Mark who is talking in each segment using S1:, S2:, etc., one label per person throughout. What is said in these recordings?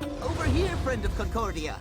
S1: Over here, friend of Concordia.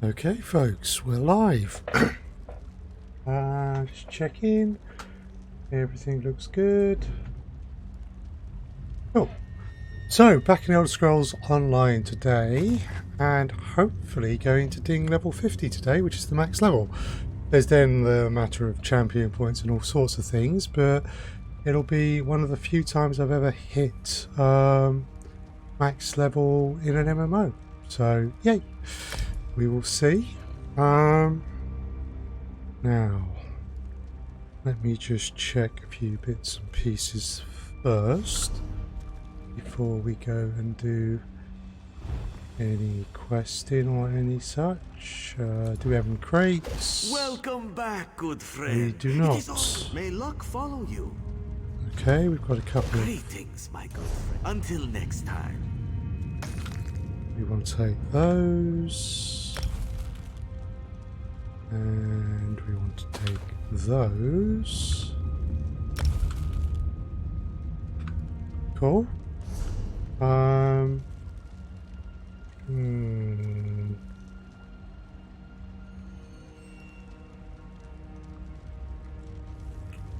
S2: Okay, folks, we're live. Just check in. Everything looks good. Cool. So, back in Elder Scrolls Online today, and hopefully going to ding level 50 today, which is the max level. There's then the matter of champion points and all sorts of things, but it'll be one of the few times I've ever hit max level in an MMO. So, yay! We will see. Now, let me just check a few bits and pieces first before we go and do any questing or any such. Do we have any crates?
S3: Welcome back, good friend.
S2: We do not.
S3: It is all. May luck follow you.
S2: Okay, we've got a couple of...
S3: Greetings, my good friend. Until next time.
S2: We want to take those. And we want to take those. Cool.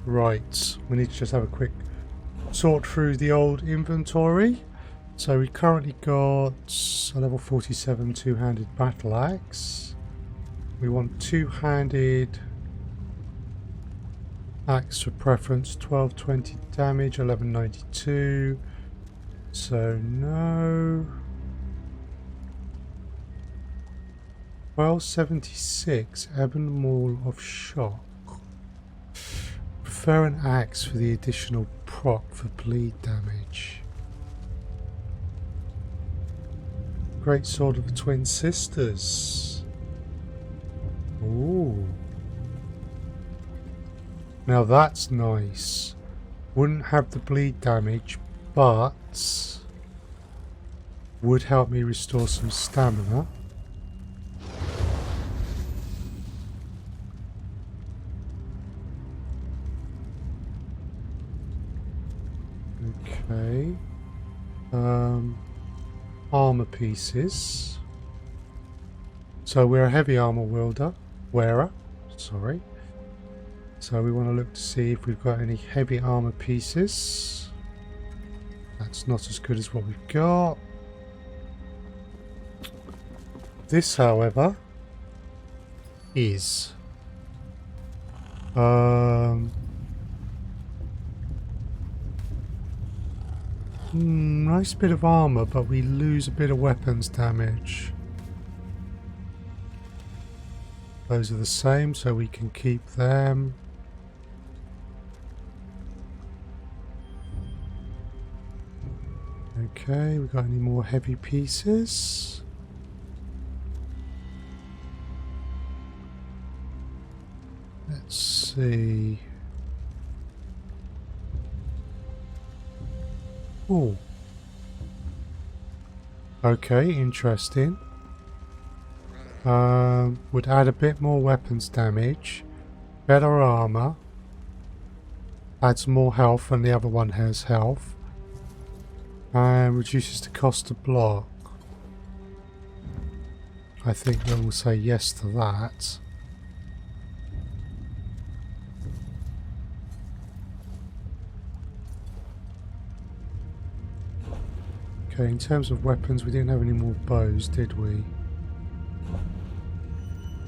S2: Right, we need to just have a quick sort through the old inventory. So we currently got a level 47 two-handed battle axe. We want two-handed axe for preference, 1220 damage, 1192. So no. 1276, Ebon Maul of Shock. Prefer an axe for the additional proc for bleed damage. Great Sword of the Twin Sisters. Ooh. Now that's nice. Wouldn't have the bleed damage, but would help me restore some stamina. Okay. Armor pieces. So we're a heavy armor wearer. Sorry. So we want to look to see if we've got any heavy armor pieces. That's not as good as what we've got. This, however, is nice bit of armor, but we lose a bit of weapons damage. Those are the same, so we can keep them. Okay, we got any more heavy pieces? Let's see. Oh. Okay, interesting. Would add a bit more weapons damage, better armor, adds more health than the other one has health, and reduces the cost to block. I think we'll say yes to that. Okay, in terms of weapons, we didn't have any more bows, did we?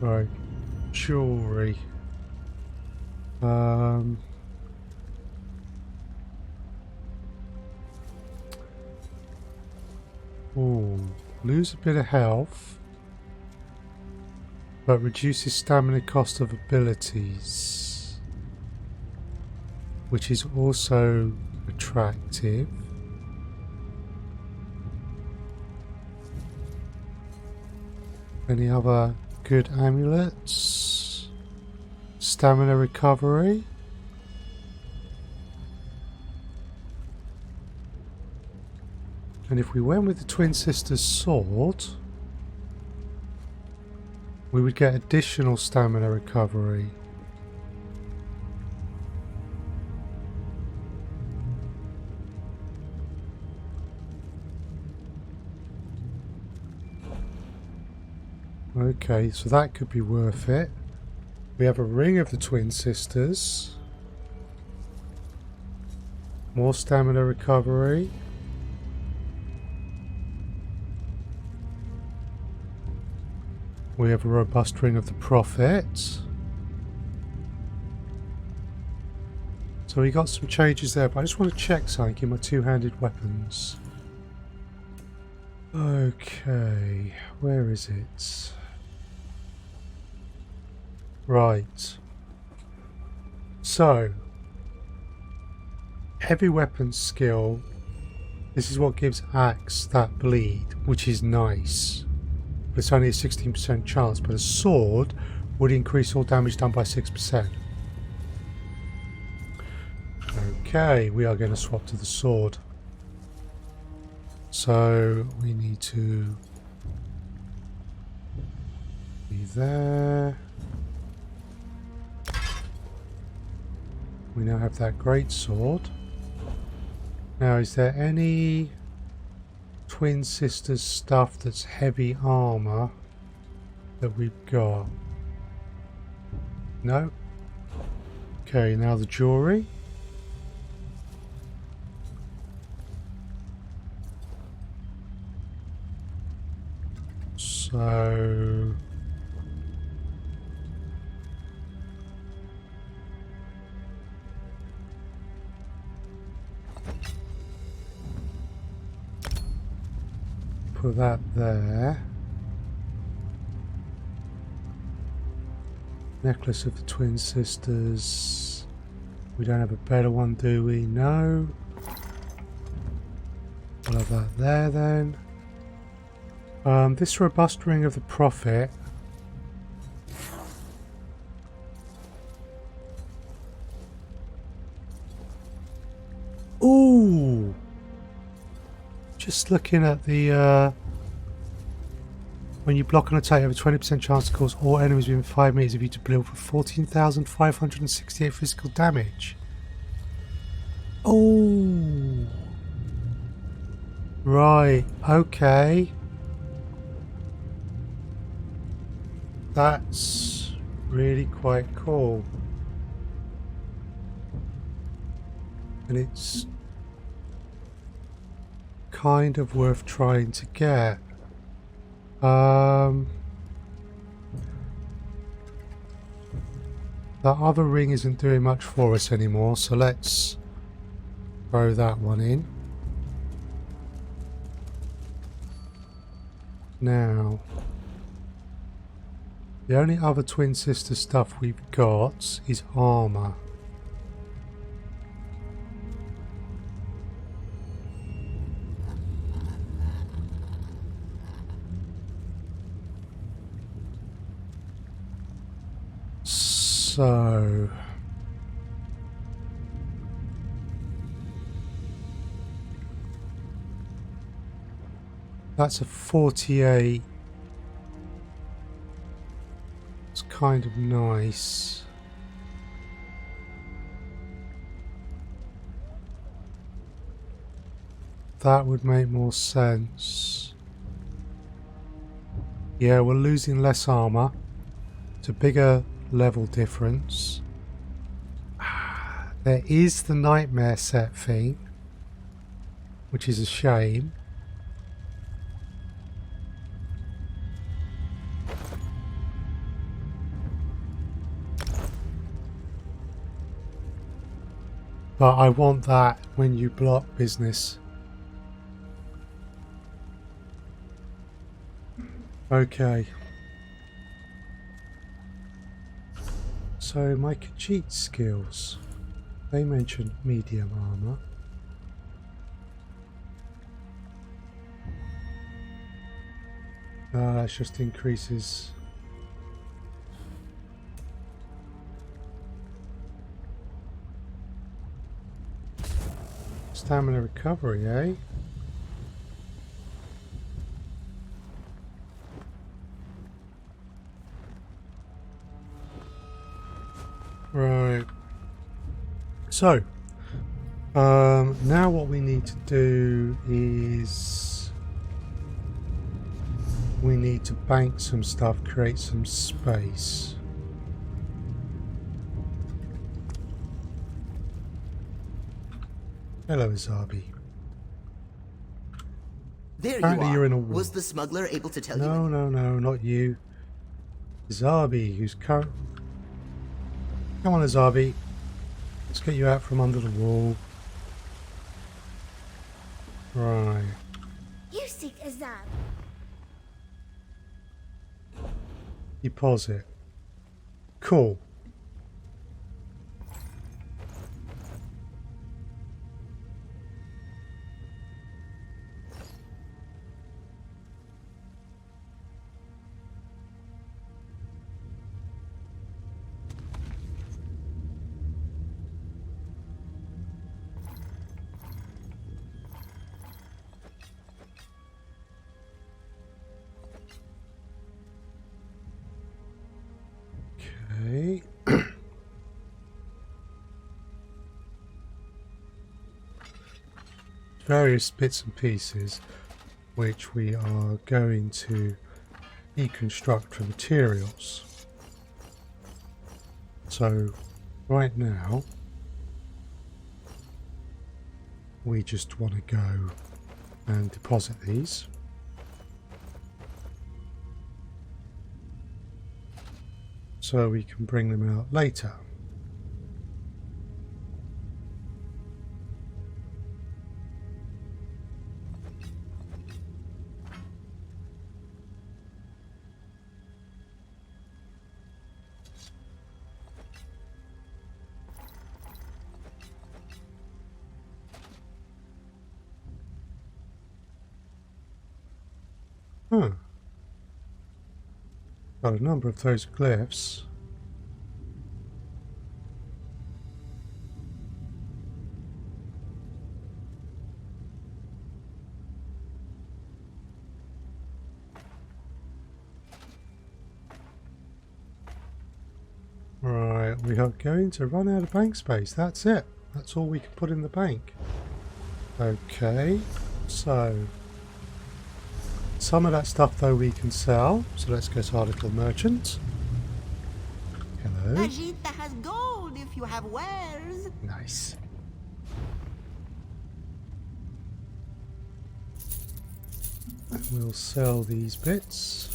S2: Right, jewelry. Oh, lose a bit of health, but reduces stamina cost of abilities, which is also attractive. Any other good amulets? Stamina recovery. And if we went with the Twin Sisters sword, we would get additional stamina recovery. Okay, so that could be worth it. We have a ring of the Twin Sisters. More stamina recovery. We have a robust ring of the Prophet. So we got some changes there, but I just want to check something in my two-handed weapons. Okay, where is it? Right. So, heavy weapons skill. This is what gives axe that bleed, which is nice. But it's only a 16% chance, but a sword would increase all damage done by 6%. Okay, we are going to swap to the sword. So we need to be there. We now have that great sword. Now, is there any Twin Sisters stuff that's heavy armor that we've got? No. Okay, now the jewelry. So put that there. Necklace of the Twin Sisters. We don't have a better one, do we? No. We'll have that there then. This robust ring of the Prophet. Ooh! Just looking at the when you block an attack, you have a 20% chance to cause all enemies within 5 meters of you to deal for 14,568 physical damage. Oh! Right, okay. That's really quite cool. And it's kind of worth trying to get. That other ring isn't doing much for us anymore, so let's throw that one in. Now, the only other twin sister stuff we've got is armor. So that's a 48. It's kind of nice. That would make more sense. Yeah, we're losing less armor. It's a bigger level difference. There is the nightmare set thing, which is a shame. But I want that when you block business. Okay. So my Khajiit skills. They mentioned medium armor. That just increases. Stamina recovery, eh? Right. So, now what we need to do is we need to bank some stuff, create some space. Hello, Azabi.
S1: There
S2: Apparently
S1: you are.
S2: you're in a war.
S1: Was the smuggler able to tell you?
S2: No, not you. Azabi, who's current. Come on, Azabi. Let's get you out from under the wall. Right.
S4: You seek Azab.
S2: Deposit. Cool. Okay. Various bits and pieces which we are going to deconstruct for materials. So right now we just want to go and deposit these. So we can bring them out later. Huh. Got a number of those glyphs. Right, we are going to run out of bank space. That's it. That's all we can put in the bank. Okay, so some of that stuff though we can sell. So let's go to our little merchant. Hello.
S1: Ajita has gold if you have wares.
S2: Nice. And we'll sell these bits.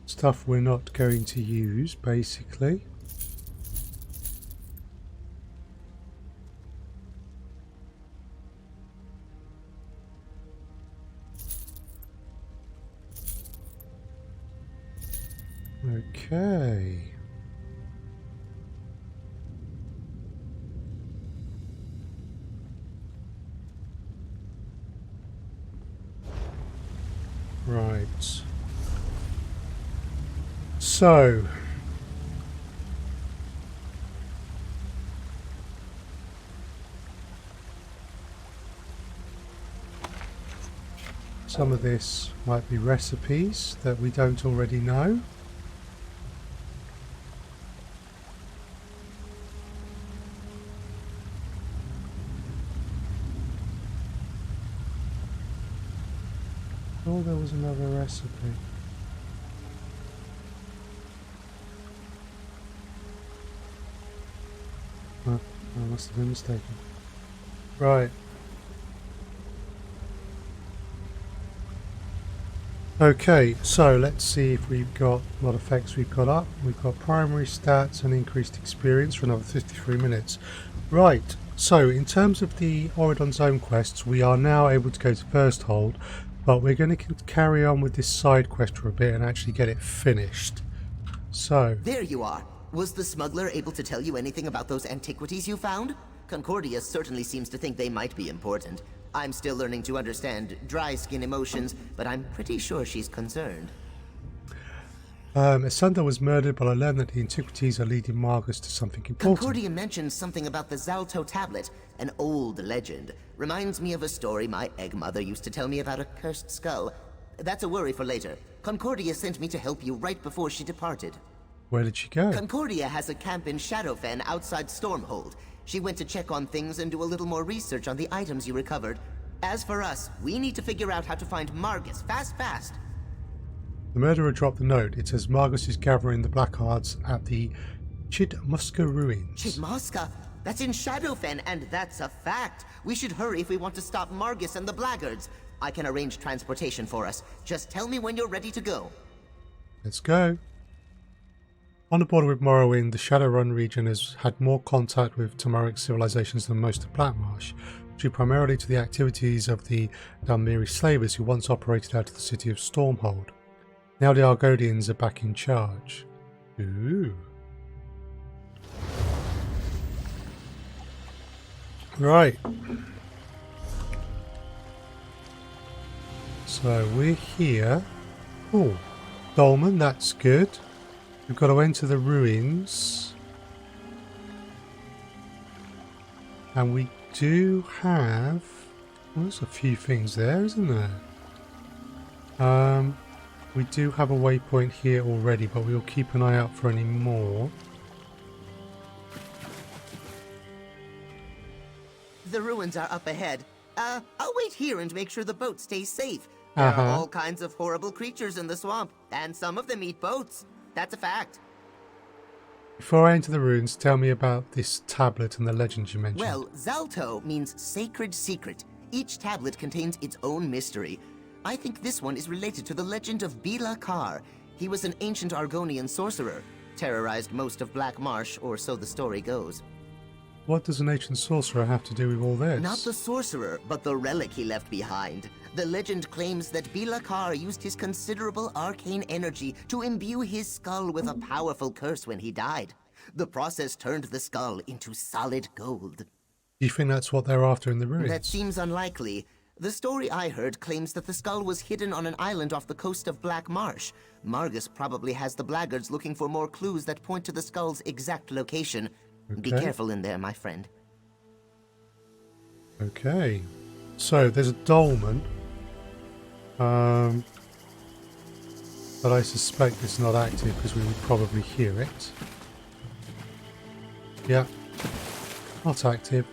S2: Stuff we're not going to use, basically. Okay. Right. So, some of this might be recipes that we don't already know. Oh, there was another recipe. Oh, I must have been mistaken. Right. Okay, so let's see if we've got what effects we've got up. We've got primary stats and increased experience for another 53 minutes. Right, so in terms of the Auridon Zone quests, we are now able to go to First Hold, but we're going to carry on with this side quest for a bit and actually get it finished. So,
S1: There you are. Was the smuggler able to tell you anything about those antiquities you found? Concordia certainly seems to think they might be important. I'm still learning to understand dry skin emotions, but I'm pretty sure she's concerned.
S2: Asunda was murdered, but I learned that the antiquities are leading Margus to something important.
S1: Concordia mentioned something about the Zalto tablet, an old legend. Reminds me of a story my egg mother used to tell me about a cursed skull. That's a worry for later. Concordia sent me to help you right before she departed.
S2: Where did she go?
S1: Concordia has a camp in Shadowfen outside Stormhold. She went to check on things and do a little more research on the items you recovered. As for us, we need to figure out how to find Margus fast.
S2: The murderer dropped the note. It says Margus is gathering the Blackguards at the Chid-Moska Ruins.
S1: Chid-Moska? That's in Shadowfen, and that's a fact. We should hurry if we want to stop Margus and the Blackguards. I can arrange transportation for us. Just tell me when you're ready to go.
S2: Let's go. On the border with Morrowind, the Shadowrun region has had more contact with Tamaric civilizations than most of Blackmarsh, due primarily to the activities of the Dalmiri slavers who once operated out of the city of Stormhold. Now the Argonians are back in charge. Ooh. Right. So we're here. Oh, Dolmen, that's good. We've got to enter the ruins. And we do have... Well, there's a few things there, isn't there? We do have a waypoint here already, but we'll keep an eye out for any more.
S1: The ruins are up ahead. I'll wait here and make sure the boat stays safe. There are all kinds of horrible creatures in the swamp, and some of them eat boats. That's a fact.
S2: Before I enter the ruins, tell me about this tablet and the legend you mentioned.
S1: Well, Zalto means sacred secret. Each tablet contains its own mystery. I think this one is related to the legend of Blackguard. He was an ancient Argonian sorcerer, terrorized most of Black Marsh, or so the story goes.
S2: What does an ancient sorcerer have to do with all this?
S1: Not the sorcerer, but the relic he left behind. The legend claims that Blackguard used his considerable arcane energy to imbue his skull with a powerful curse when he died. The process turned the skull into solid gold.
S2: Do you think that's what they're after in the ruins?
S1: That seems unlikely. The story I heard claims that the skull was hidden on an island off the coast of Black Marsh. Margus probably has the Blackguards looking for more clues that point to the skull's exact location. Be
S2: Okay.
S1: careful in there, my friend.
S2: Okay. So, there's a dolmen. But I suspect it's not active because we would probably hear it. Yeah. Not active.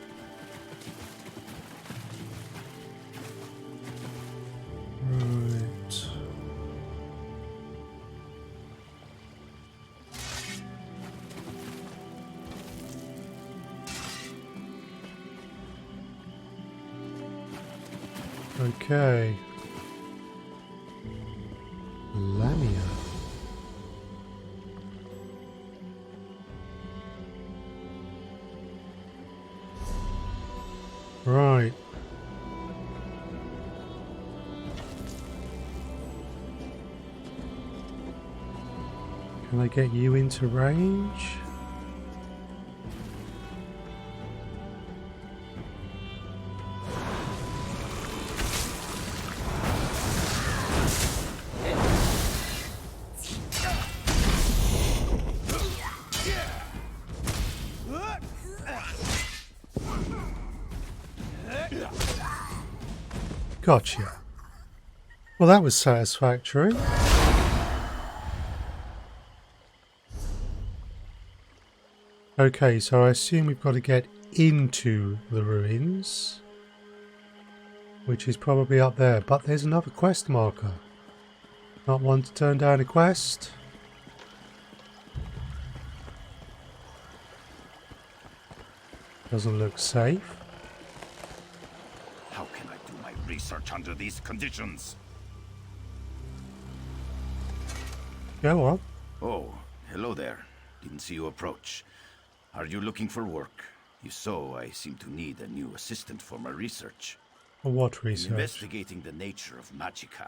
S2: Right. Okay. Lamia. Right. Can I get you into range? Gotcha. Well, that was satisfactory. Okay, so I assume we've got to get into the ruins, which is probably up there, but there's another quest marker. Not one to turn down a quest. Doesn't look safe.
S5: How can I do my research under these conditions?
S2: Go on.
S5: Oh, hello there. Didn't see you approach. Are you looking for work? If so, I seem to need a new assistant for my research.
S2: For what
S5: In
S2: research?
S5: investigating the nature of magicka,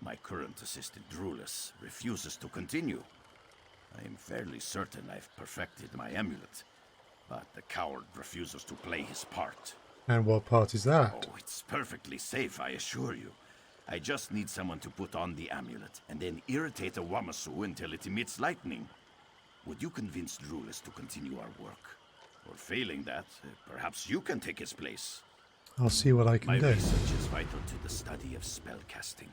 S5: my current assistant, Ruthless, refuses to continue. I am fairly certain I've perfected my amulet, but the coward refuses to play his part.
S2: And what part is that?
S5: Oh, it's perfectly safe, I assure you. I just need someone to put on the amulet and then irritate a Wamasu until it emits lightning. Would you convince Ruthless to continue our work? Or failing that, perhaps you can take his place.
S2: I'll see what I can
S5: My
S2: do.
S5: research is vital to the study of spellcasting.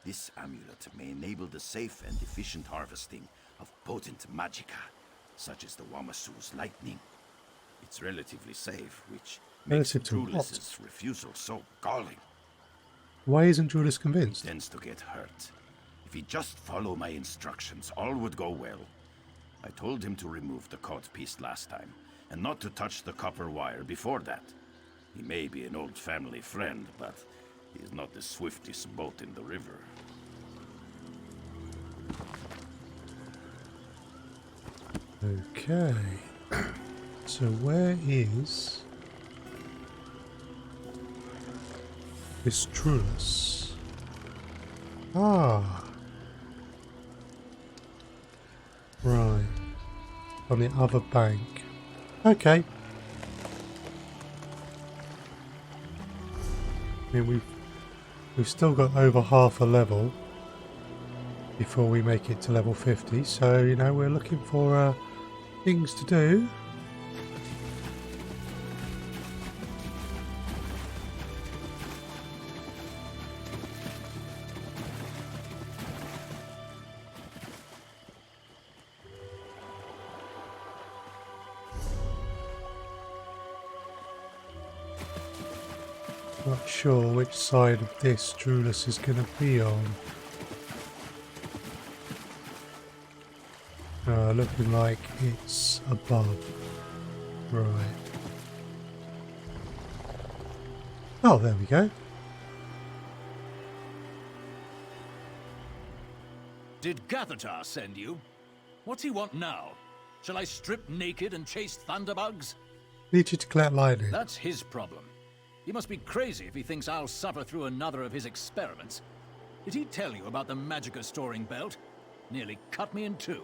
S5: This amulet may enable the safe and efficient harvesting of potent magicka, such as the Wamasu's lightning. It's relatively safe, which makes
S2: Relative to what?
S5: Ruthless's refusal so galling.
S2: Why isn't Julius
S5: He
S2: convinced?
S5: tends to get hurt. If he'd just follow my instructions, all would go well. I told him to remove the caught piece last time, and not to touch the copper wire before that. He may be an old family friend, but he's not the swiftest boat in the river.
S2: Okay. So where is this Trulus? Ah. Right. On the other bank. Okay. I mean, we've still got over half a level before we make it to level 50, so you know we're looking for things to do. Not sure which side of this Drulus is going to be on. Looking like it's above. Right. Oh, there we go.
S6: Did Gathatar send you? What's he want now? Shall I strip naked and chase thunderbugs?
S2: Need you to collect lightning.
S6: That's his problem. He must be crazy if he thinks I'll suffer through another of his experiments. Did he tell you about the magicka storing belt? Nearly cut me in two.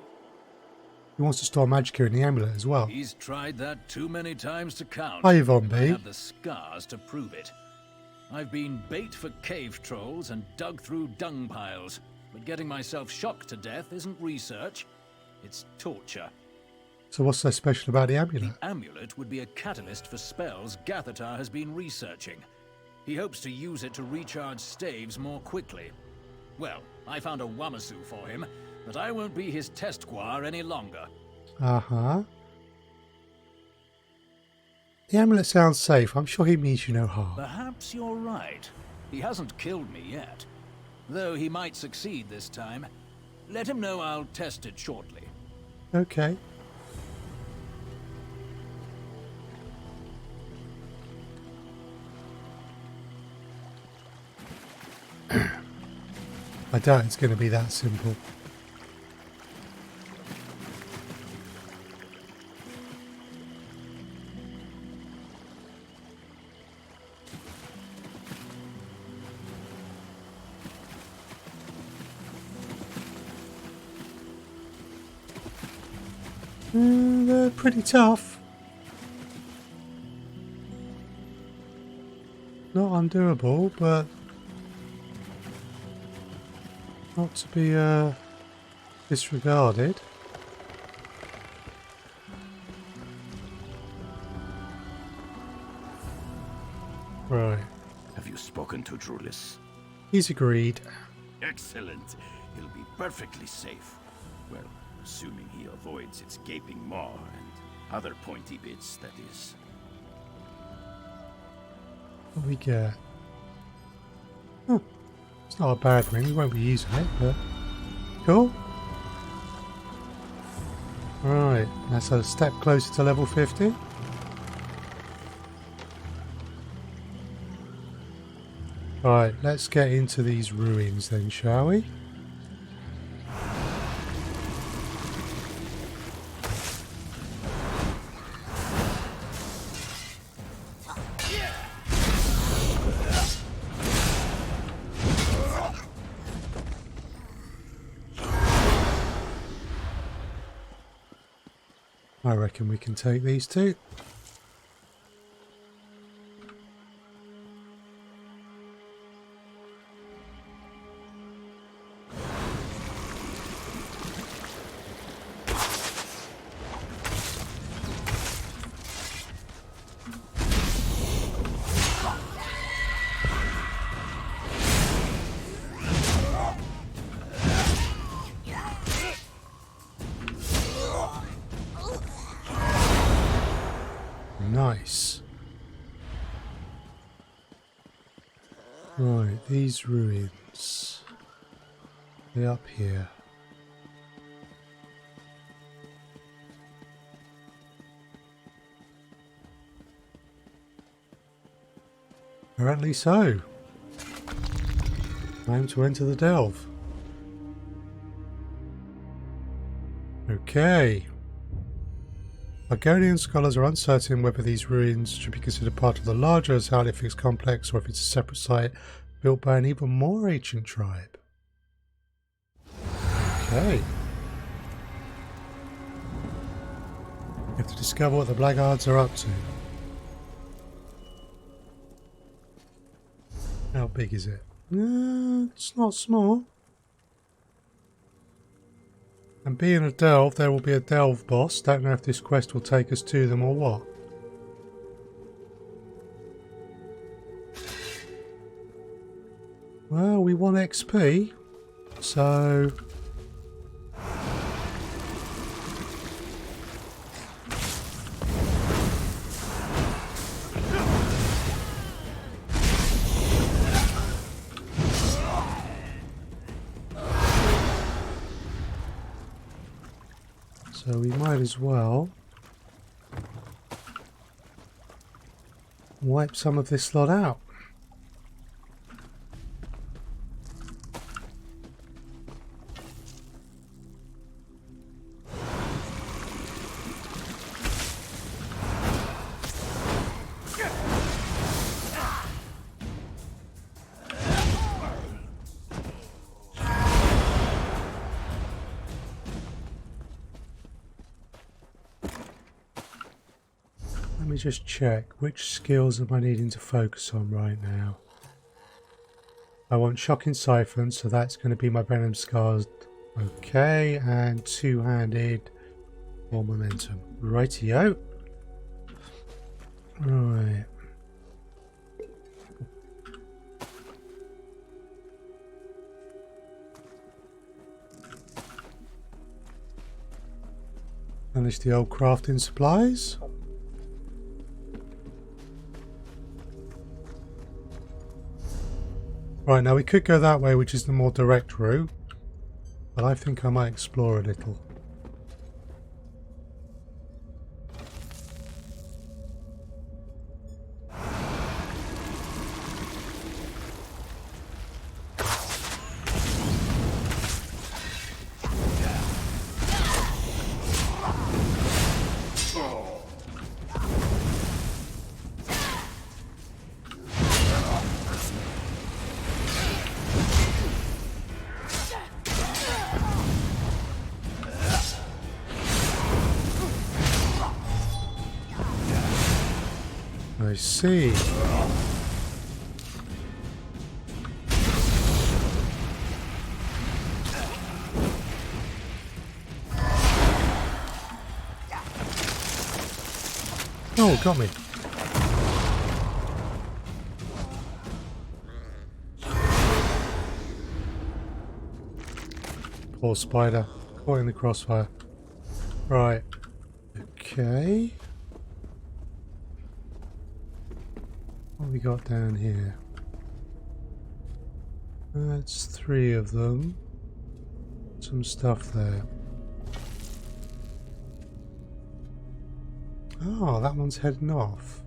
S2: He wants to store Magicka in the amulet as well.
S6: He's tried that too many times to count.
S2: Hi, Yvonne
S6: and I
S2: B.
S6: have the scars to prove it. I've been bait for cave trolls and dug through dung piles, but getting myself shocked to death isn't research, it's torture.
S2: So what's so special about the
S6: The
S2: amulet?
S6: amulet would be a catalyst for spells Gathatar has been researching. He hopes to use it to recharge staves more quickly. Well, I found a Wamasu for him, but I won't be his test guar any longer.
S2: Uh-huh. The amulet sounds safe. I'm sure he means you no harm.
S6: Perhaps you're right. He hasn't killed me yet. Though he might succeed this time. Let him know I'll test it shortly.
S2: Okay. I doubt it's going to be that simple. They're pretty tough. Not undoable, but not to be disregarded. Right.
S5: Have you spoken to Drulis?
S2: He's agreed.
S5: Excellent. He'll be perfectly safe. Well, assuming he avoids its gaping maw and other pointy bits, that is.
S2: What do we get? Oh, it's not a bad ring. We won't be using it, but cool. Right, that's a step closer to level 50. Right, let's get into these ruins then, shall we? I reckon we can take these two. Nice. Right, these ruins. They're up here. Apparently so. Time to enter the delve. Okay. Argonian scholars are uncertain whether these ruins should be considered part of the larger Zalifix complex or if it's a separate site built by an even more ancient tribe. Okay. We have to discover what the Blackguards are up to. How big is it? It's not small. And being a delve, there will be a delve boss. Don't know if this quest will take us to them or what. Well, we want XP, so... So we might as well wipe some of this lot out. me just check which skills am I needing to focus on right now. I want Shocking Siphon, so that's going to be my Venom Scars. Okay, and two-handed or momentum. Rightio. Right. Finish the old crafting supplies. Right, now we could go that way, which is the more direct route, but I think I might explore a little. I see. Oh, got me. Poor spider, caught in the crossfire. Right. Okay. What have we got down here? That's 3 of them. Some stuff there. Oh, that one's heading off.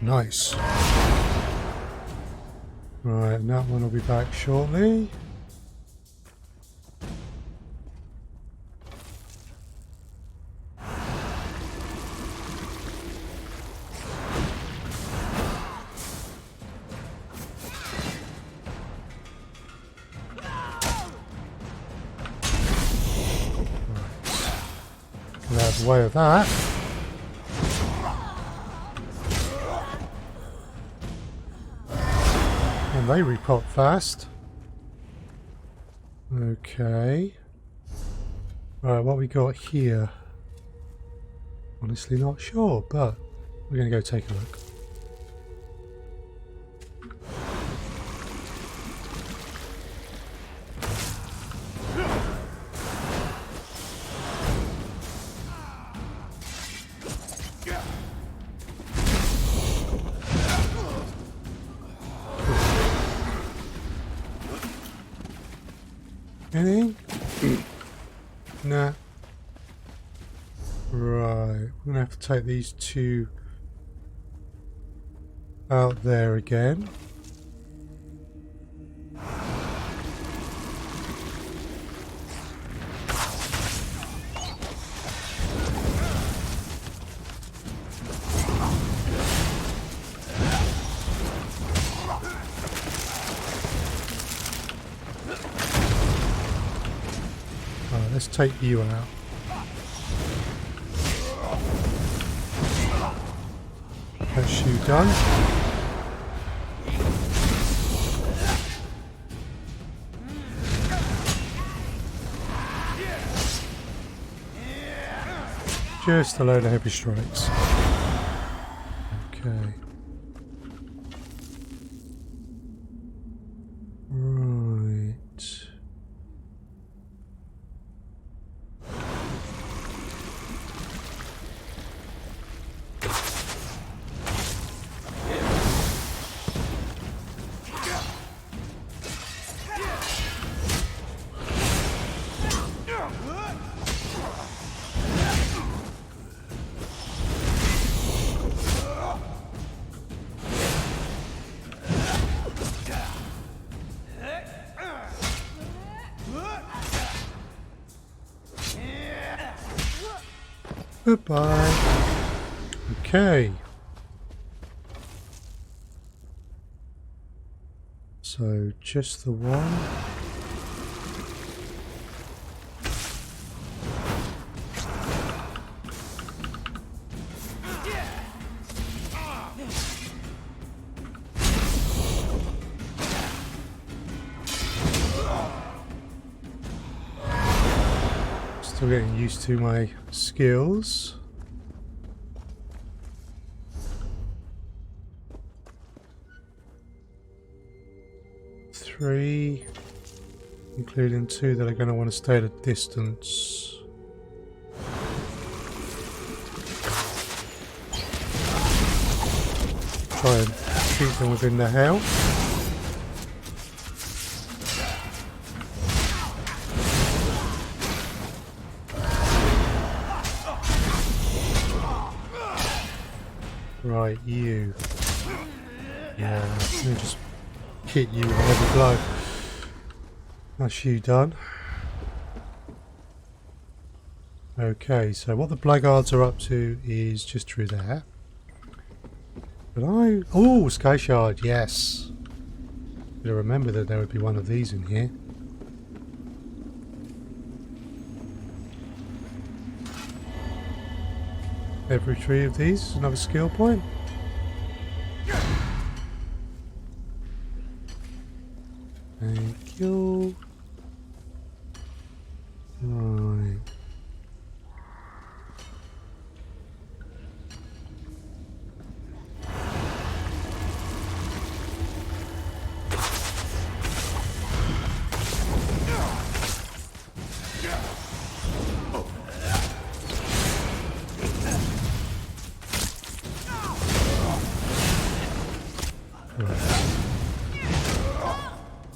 S2: Nice. Right, and that one will be back shortly. Get out of the way of that. And they repop fast. Okay. Right, what we got here? Honestly not sure, but we're going to go take a look. Anything? Nah. Right, we're going to have to take these 2 out there again. Let's take you out. That's you done. Just a load of heavy strikes. Okay. Right. Goodbye. Okay. So just the one. Still getting used to my skills. Three, including two that are going to want to stay at a distance. Try and keep them within the health. Right, you. Yeah, let me just hit you with every blow. That's you done. Okay, so what the Blackguards are up to is just through there. But oh, Sky Shard, yes. Gotta remember that there would be one of these in here. Every 3 of these is another skill point. Thank you. Right.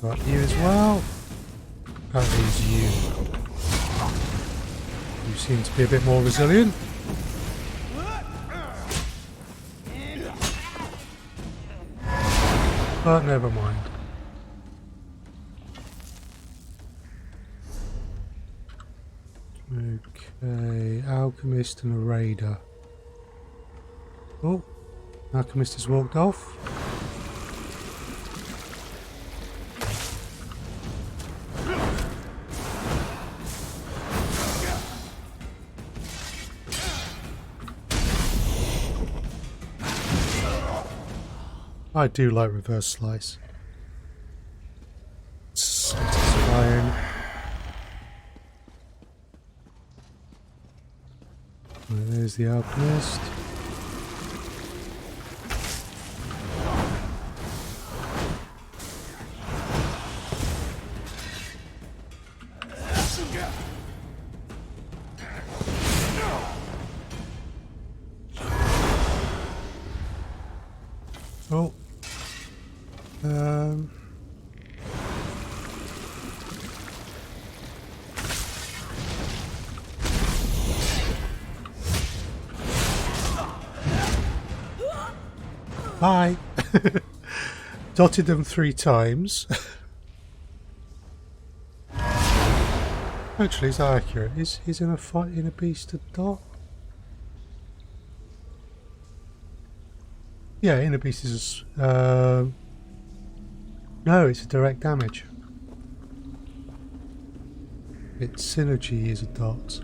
S2: Got you as well. That leaves you. You seem to be a bit more resilient. But never mind. Okay, Alchemist and a Raider. Oh, Alchemist has walked off. I do like reverse slice. It's satisfying. Right, there's the Alchemist. Oh. Bye. Dotted them 3 times. Actually, is that accurate? Is in a fight in a beast a dot? Yeah, in a beast is no, it's a direct damage. Its synergy is a dot.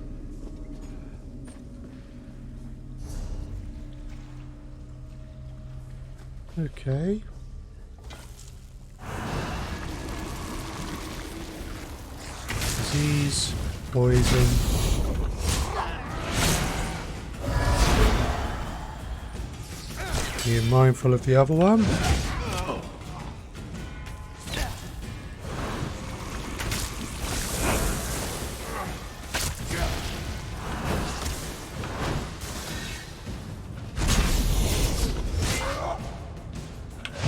S2: Okay. Disease, poison. Being mindful of the other one.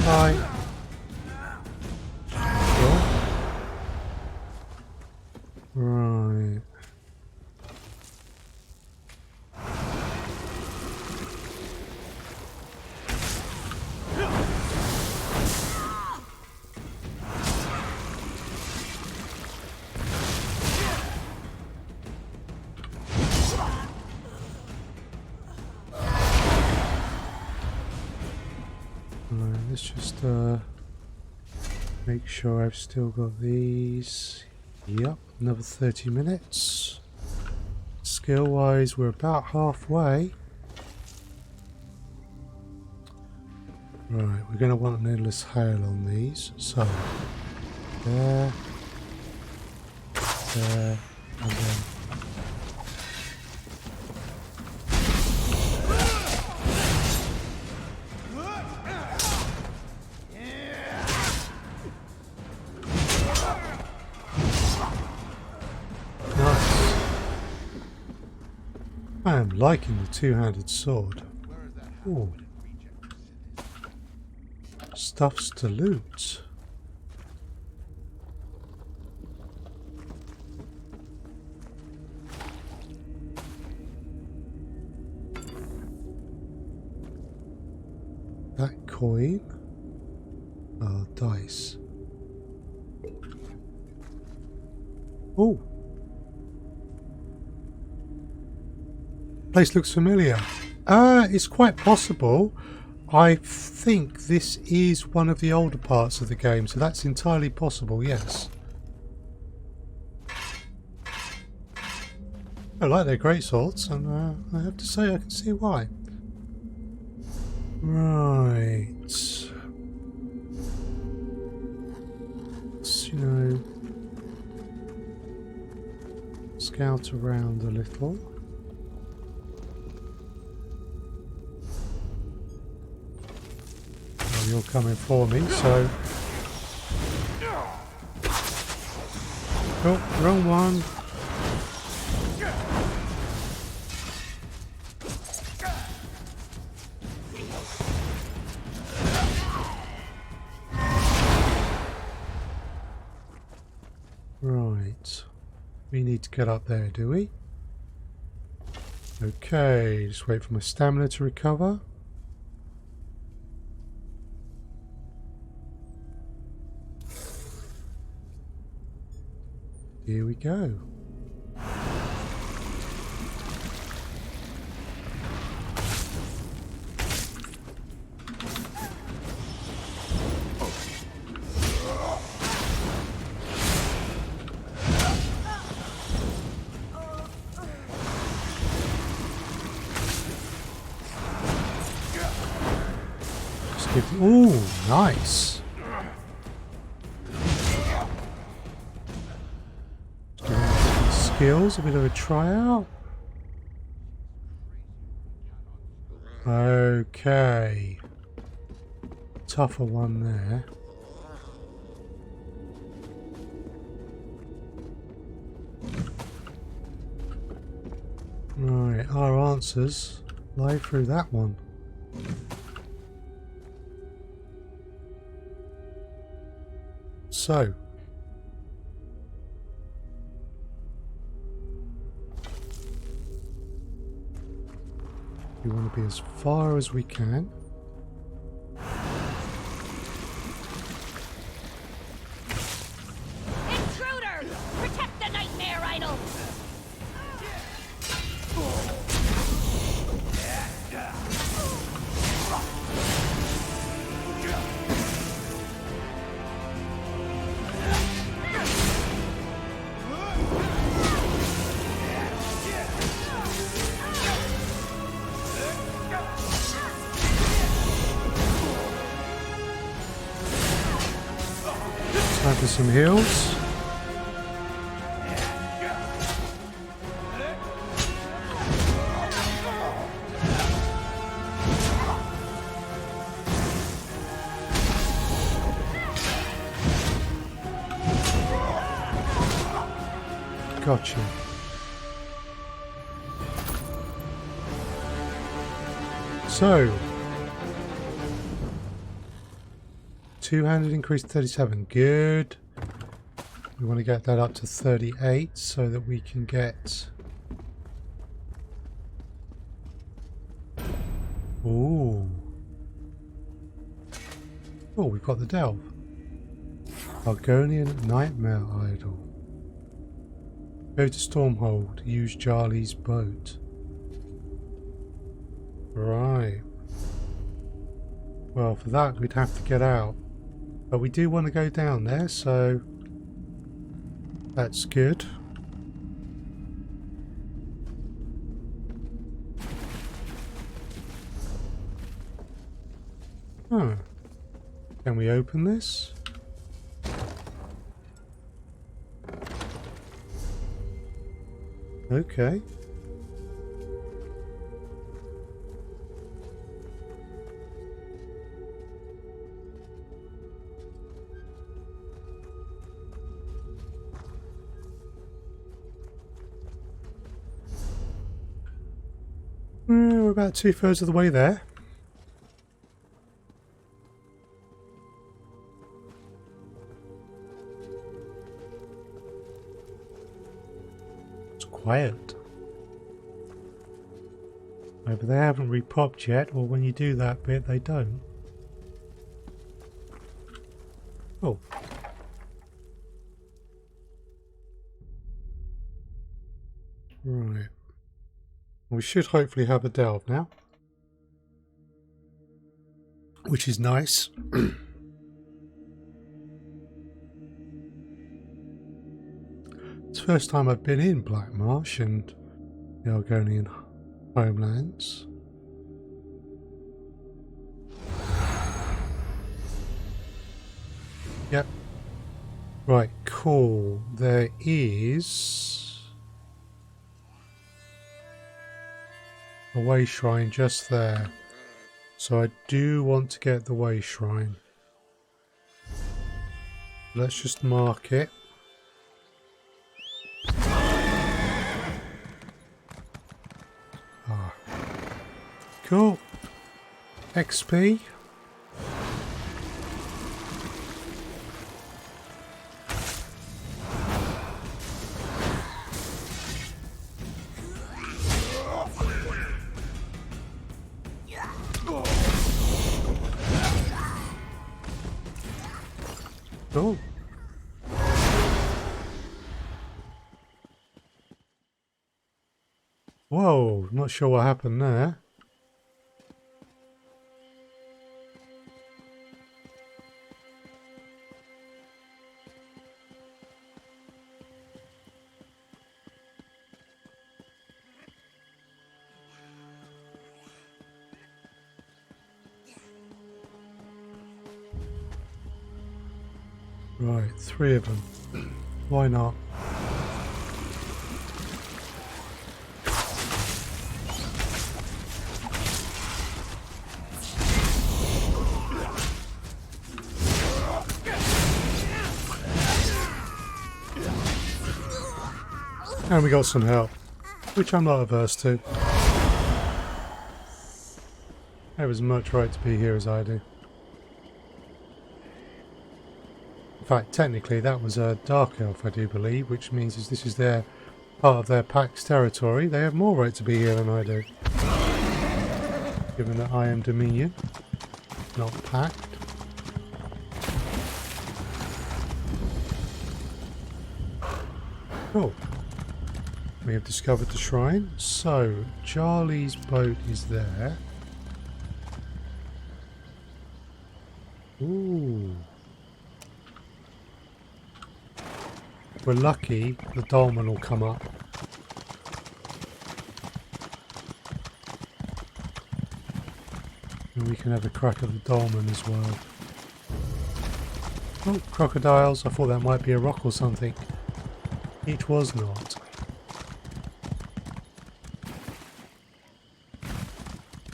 S2: Bye. Right. let's just make sure I've still got these. Yep, another 30 minutes. Skill wise, we're about halfway. Right, we're going to want an endless hail on these. So, there, and then. Nice. I am liking the two-handed sword. Ooh. Stuffs to loot. That coin. Oh, dice. Oh. Place looks familiar. It's quite possible. I think this is one of the older parts of the game, so that's entirely possible, yes. I like their greatswords, and I have to say I can see why. Right. Let's, you know, scout around a little. You're coming for me, so... Oh, wrong one. Right. We need to get up there, do we? Okay, just wait for my stamina to recover. Here we go. Just give. Ooh, nice. Skills, a bit of a tryout. Okay. Tougher one there. Right, our answers lie through that one. So. We want to be as far as we can.
S7: Intruder! Protect the nightmare idol!
S2: Time for some heals. Gotcha. So, two-handed increase to 37. Good. We want to get that up to 38 so that we can get... Ooh. Oh, we've got the delve. Argonian Nightmare Idol. Go to Stormhold. Use Jarly's boat. Right. Well, for that we'd have to get out. But we do want to go down there, so that's good. Huh. Can we open this? Okay. We're about 2/3 of the way there. It's quiet. Either they haven't repopped yet, or when you do that bit, they don't. Oh. Right. We should hopefully have a delve now, which is nice. It's the first time I've been in Black Marsh and the Argonian homelands. Yep. Right, cool. There is a way shrine just there, so I do want to get the way shrine. Let's just mark it. Ah, cool. XP. Oh. Whoa, not sure what happened there. Right, 3 of them. Why not? And we got some help, which I'm not averse to. They have as much right to be here as I do. In fact, technically that was a Dark Elf, I do believe, which means as this is their part of their Pack's territory, they have more right to be here than I do. Given that I am Dominion, not Pact. Cool. We have discovered the shrine. So, Charlie's boat is there. Ooh. If we're lucky, the dolmen will come up. And we can have a crack at the dolmen as well. Oh, crocodiles. I thought that might be a rock or something. It was not.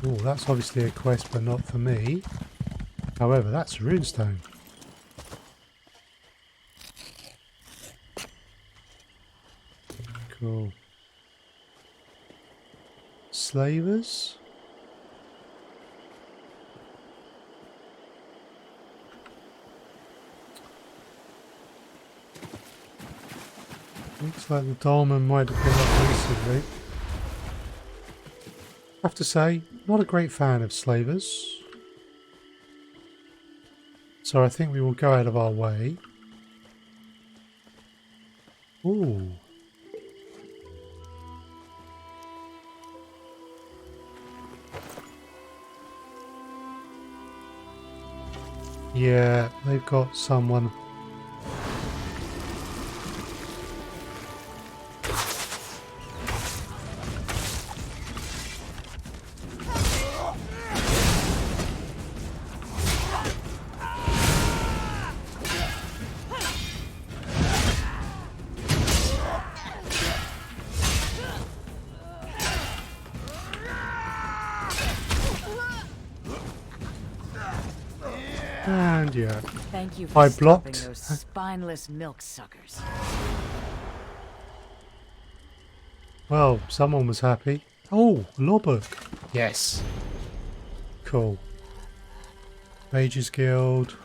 S2: Oh, that's obviously a quest, but not for me. However, that's a runestone. Cool. Slavers? Looks like the dolmen might have been up recently. I have to say, not a great fan of slavers. So I think we will go out of our way. Ooh. Yeah, they've got someone. And yeah.
S8: Thank you for
S2: I
S8: stopping
S2: blocked.
S8: those spineless milk suckers.
S2: Well, someone was happy. Oh, law book. Yes. Cool. Mages Guild.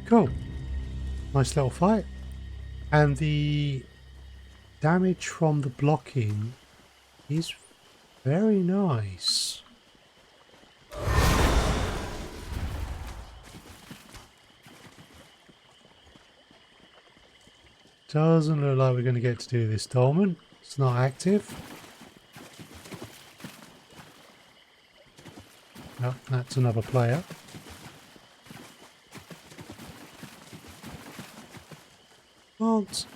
S2: Cool. Nice little fight. And the damage from the blocking is very nice. Doesn't look like we're going to get to do this, Dolman. It's not active. No, that's another player. Can't.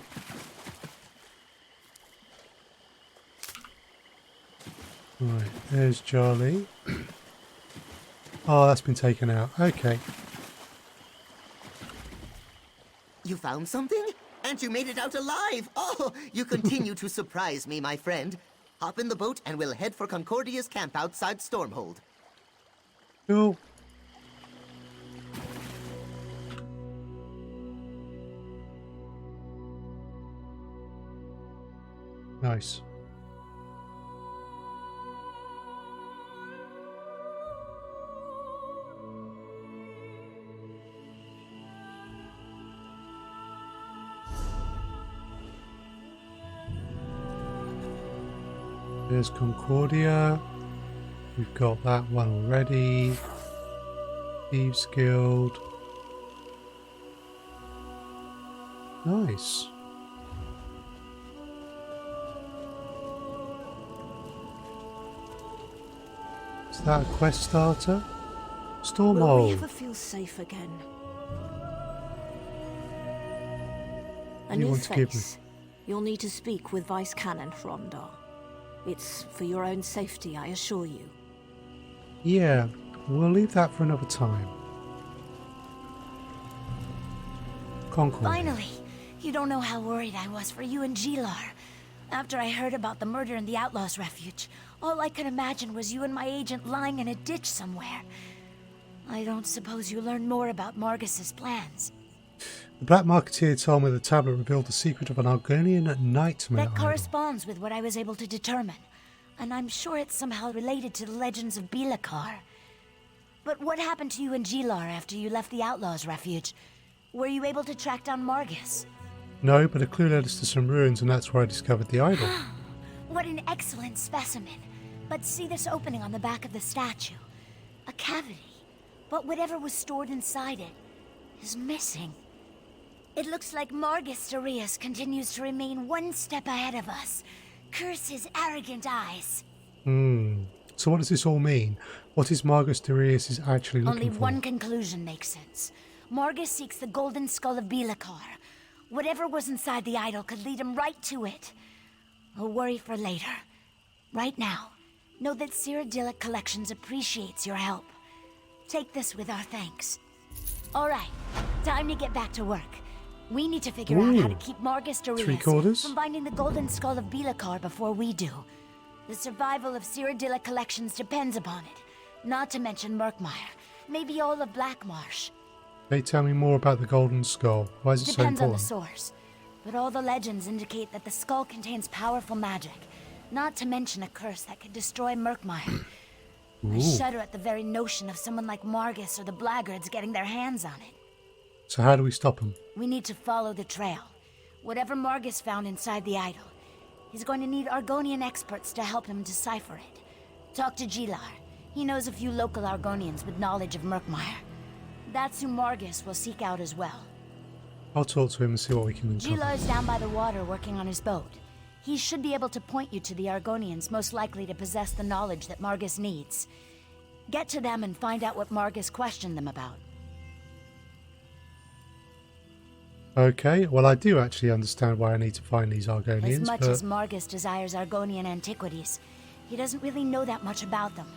S2: Right, there's Charlie. Oh, that's been taken out. Okay.
S1: You found something? And you made it out alive! Oh, you continue to surprise me, my friend. Hop in the boat and we'll head for Concordia's camp outside Stormhold.
S2: Cool. Nice. There's Concordia. We've got that one already. Thieves Guild. Nice. Is that a quest starter?
S8: Will we
S2: Stormhold.
S8: ever feel safe again? A
S2: You
S8: new
S2: want to give me-
S8: face. You'll need to speak with Vice Canon Frondar. It's for your own safety, I assure you.
S2: Yeah, we'll leave that for another time. Concord.
S7: Finally! You don't know how worried I was for you and Gilar. After I heard about the murder in the Outlaws' Refuge, all I could imagine was you and my agent lying in a ditch somewhere. I don't suppose you learned more about Margus's plans.
S2: The Black Marketeer told me the tablet revealed the secret of an Argonian nightmare
S7: That
S2: idol.
S7: corresponds with what I was able to determine, and I'm sure it's somehow related to the legends of Bilakar. But what happened to you and Gilar after you left the Outlaws' Refuge? Were you able to track down Margus?
S2: No, but a clue led us to some ruins, and that's where I discovered the idol.
S7: What an excellent specimen. But see this opening on the back of the statue? A cavity. But whatever was stored inside it is missing. It looks like Margus Derius continues to remain one step ahead of us. Curse his arrogant eyes.
S2: So what does this all mean? What is Margus Derius actually looking
S7: Only
S2: for?
S7: one conclusion makes sense. Margus seeks the golden skull of Bilakar. Whatever was inside the idol could lead him right to it. A worry for later. Right now, know that Cyrodiilic Collections appreciates your help. Take this with our thanks. Alright, time to get back to work. We need to figure out how to keep Margus Derius
S2: quarters.
S7: from finding the golden skull of Bilakar before we do. The survival of Cyrodiilic Collections depends upon it. Not to mention Murkmire. Maybe all of Blackmarsh.
S2: They tell me more about the Golden Skull. Why is it so
S7: Depends on the
S2: important?
S7: source. But all the legends indicate that the skull contains powerful magic. Not to mention a curse that could destroy Murkmire. I shudder at the very notion of someone like Margus or the Blackguards getting their hands on it.
S2: So how do we stop them?
S7: We need to follow the trail. Whatever Margus found inside the idol, he's going to need Argonian experts to help him decipher it. Talk to Gilar. He knows a few local Argonians with knowledge of Murkmire. That's who Margus will seek out as well.
S2: I'll talk to him and see what we can uncover.
S7: Gilar's down by the water working on his boat. He should be able to point you to the Argonians most likely to possess the knowledge that Margus needs. Get to them and find out what Margus questioned them about.
S2: Okay, well I do actually understand why I need to find these Argonians,
S7: As much
S2: but...
S7: as Margus desires Argonian antiquities, he doesn't really know that much about them.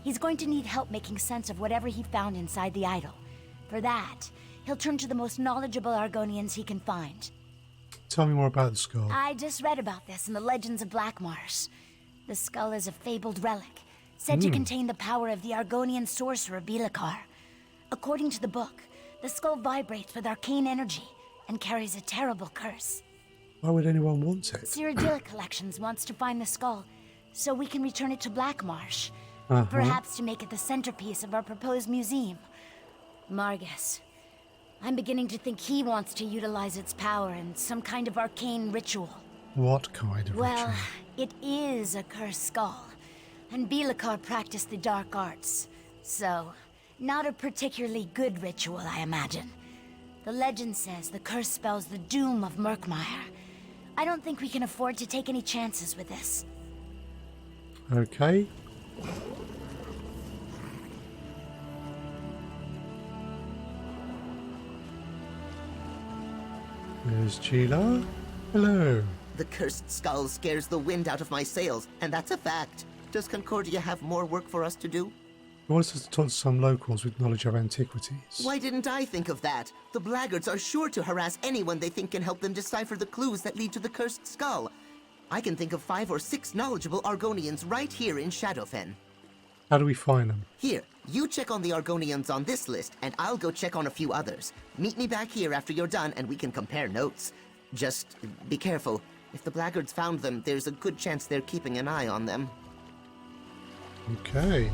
S7: He's going to need help making sense of whatever he found inside the idol. For that, he'll turn to the most knowledgeable Argonians he can find.
S2: Tell me more about the skull.
S7: I just read about this in the Legends of Blackguards. The skull is a fabled relic, said to contain the power of the Argonian sorcerer Bilakar. According to the book, the skull vibrates with arcane energy and carries a terrible curse.
S2: Why would anyone want it?
S7: Cyrodiila Collections wants to find the skull, so we can return it to Blackmarsh.
S2: Uh-huh.
S7: Perhaps to make it the centerpiece of our proposed museum. Margus, I'm beginning to think he wants to utilize its power in some kind of arcane ritual.
S2: What kind of
S7: Well,
S2: ritual?
S7: it is a cursed skull, and Bilakar practiced the dark arts, so not a particularly good ritual, I imagine. The legend says the curse spells the doom of Murkmire. I don't think we can afford to take any chances with this.
S2: Okay. There's Gilar. Hello.
S1: The cursed skull scares the wind out of my sails, and that's a fact. Does Concordia have more work for us to do?
S2: He wants us to talk to some locals with knowledge of antiquities.
S1: Why didn't I think of that? The Blackguards are sure to harass anyone they think can help them decipher the clues that lead to the cursed skull. I can think of 5 or 6 knowledgeable Argonians right here in Shadowfen.
S2: How do we find them?
S1: Here, you check on the Argonians on this list, and I'll go check on a few others. Meet me back here after you're done, and we can compare notes. Just be careful. If the Blackguards found them, there's a good chance they're keeping an eye on them.
S2: Okay.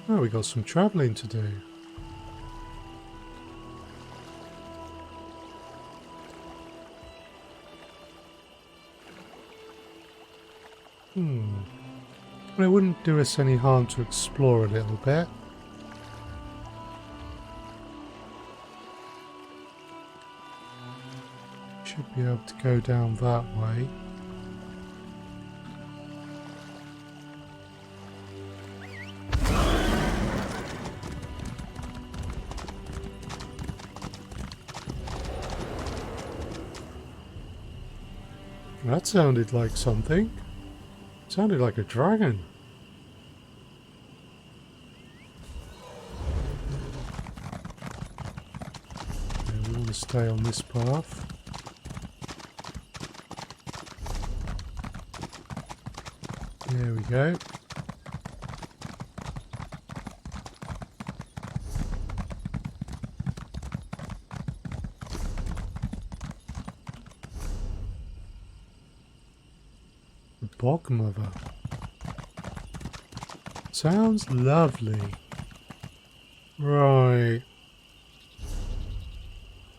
S2: Oh, we got some travelling to do. Well, it wouldn't do us any harm to explore a little bit. Should be able to go down that way. That sounded like something. Sounded like a dragon. Yeah, we want to stay on this path. There we go. Bog Mother. Sounds lovely. Right.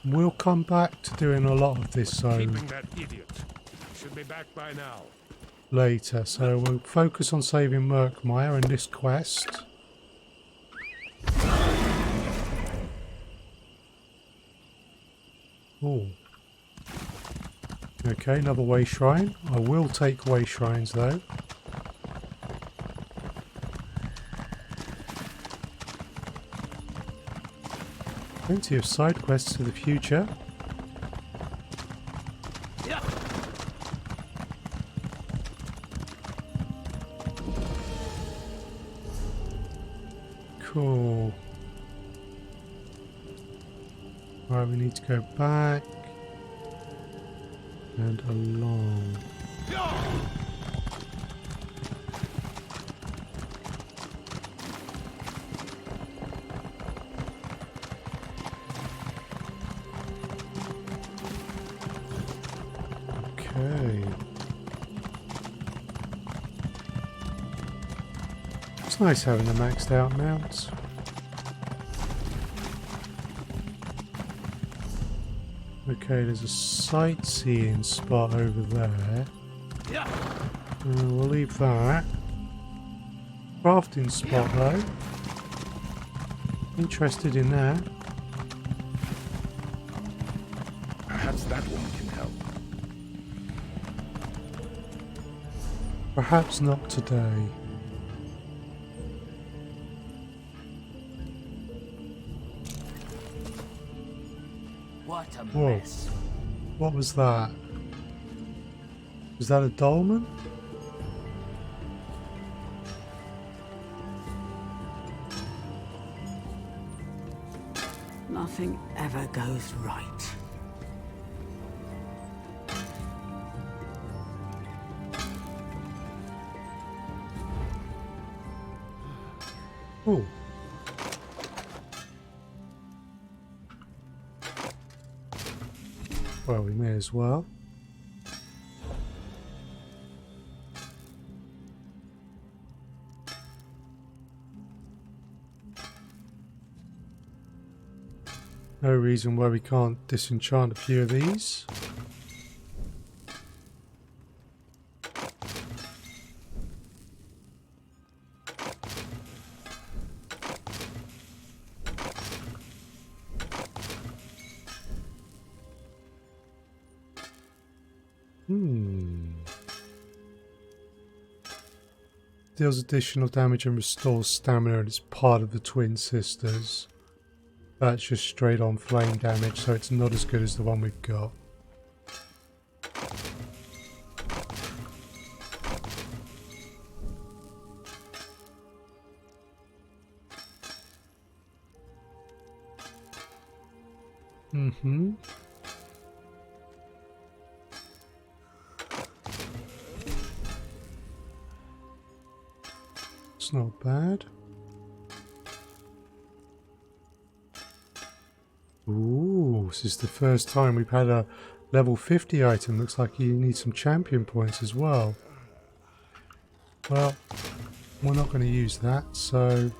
S2: We'll come back to doing a lot of this
S9: Keeping that idiot. Should be back by now.
S2: Later. So we'll focus on saving Murkmire in this quest. Oh. Okay, another way shrine. I will take way shrines though. Plenty of side quests for the future. Cool. Right, we need to go back. And along. Okay. It's nice having the maxed out mounts. Okay, there's a sightseeing spot over there. We'll leave that. Crafting spot though. Interested in that.
S5: Perhaps that one can help.
S2: Perhaps not today.
S3: What a
S2: Whoa.
S3: mess.
S2: What was that? Was that a dolmen?
S3: Nothing ever goes right.
S2: Oh. Well, we may as well. No reason why we can't disenchant a few of these. Deals additional damage and restores stamina, and it's part of the Twin Sisters. That's just straight on flame damage, so it's not as good as the one we've got. It's not bad. Ooh, this is the first time we've had a level 50 item. Looks like you need some champion points as well. Well, we're not going to use that, so...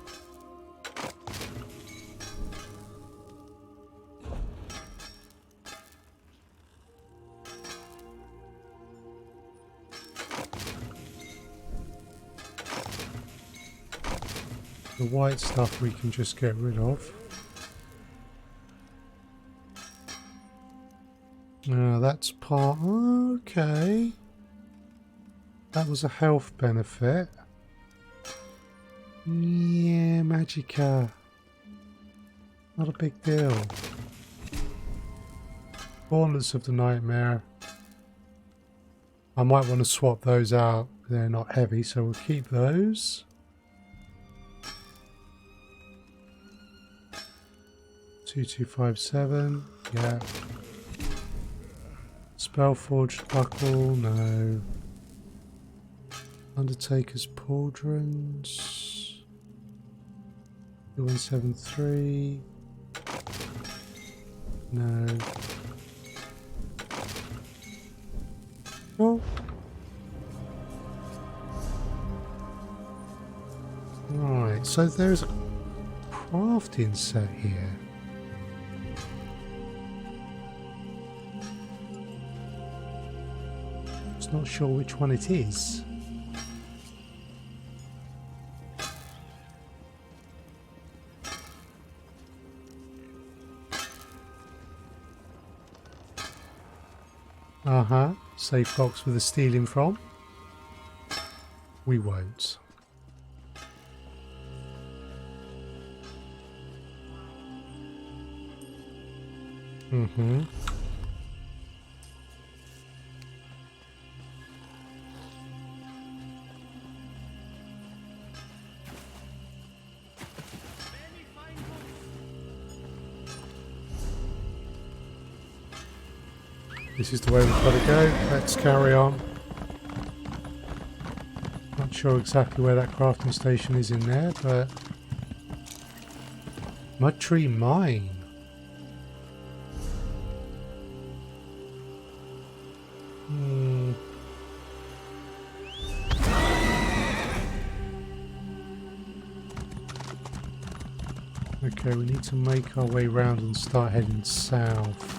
S2: The white stuff we can just get rid of. That's part... Okay. That was a health benefit. Yeah, Magicka. Not a big deal. Gauntlets of the Nightmare. I might want to swap those out. They're not heavy, so we'll keep those. $2257, yeah. Spellforged Buckle, no. Undertaker's Pauldrons. 173. No. Oh. Right, so there's a crafting set here. Not sure which one it is. Safe box with a stealing from. We won't. This is the way we've got to go. Let's carry on. Not sure exactly where that crafting station is in there, but... Mud Tree Mine. Okay, we need to make our way round and start heading south.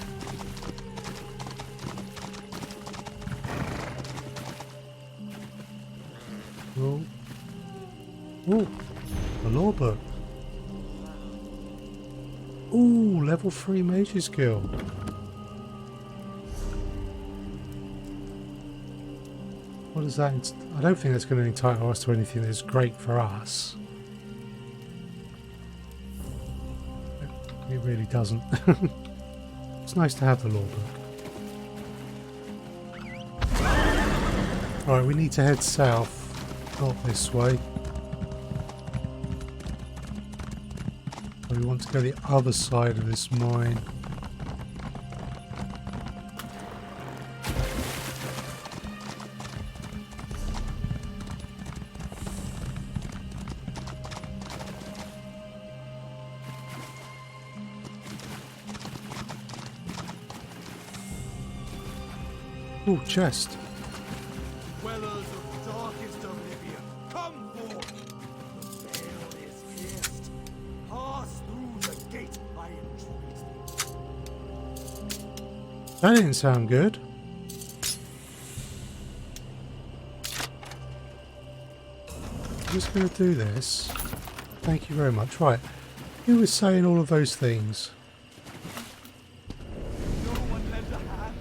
S2: Oh. Ooh, a law book. Ooh, level 3 Mage's Guild. What is that? I don't think that's going to entitle us to anything that's great for us. It really doesn't. It's nice to have the law book. Alright, we need to head south, not this way. We want to go the other side of this mine. Oh, chest.
S10: Dwellers of darkest Olivia, come forth! The veil is pierced. Pass through the gate, I entreat.
S2: That didn't sound good. I'm just going to do this. Thank you very much. Right. Who was saying all of those things?
S10: No one lends a hand.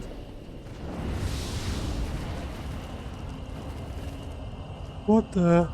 S2: What the...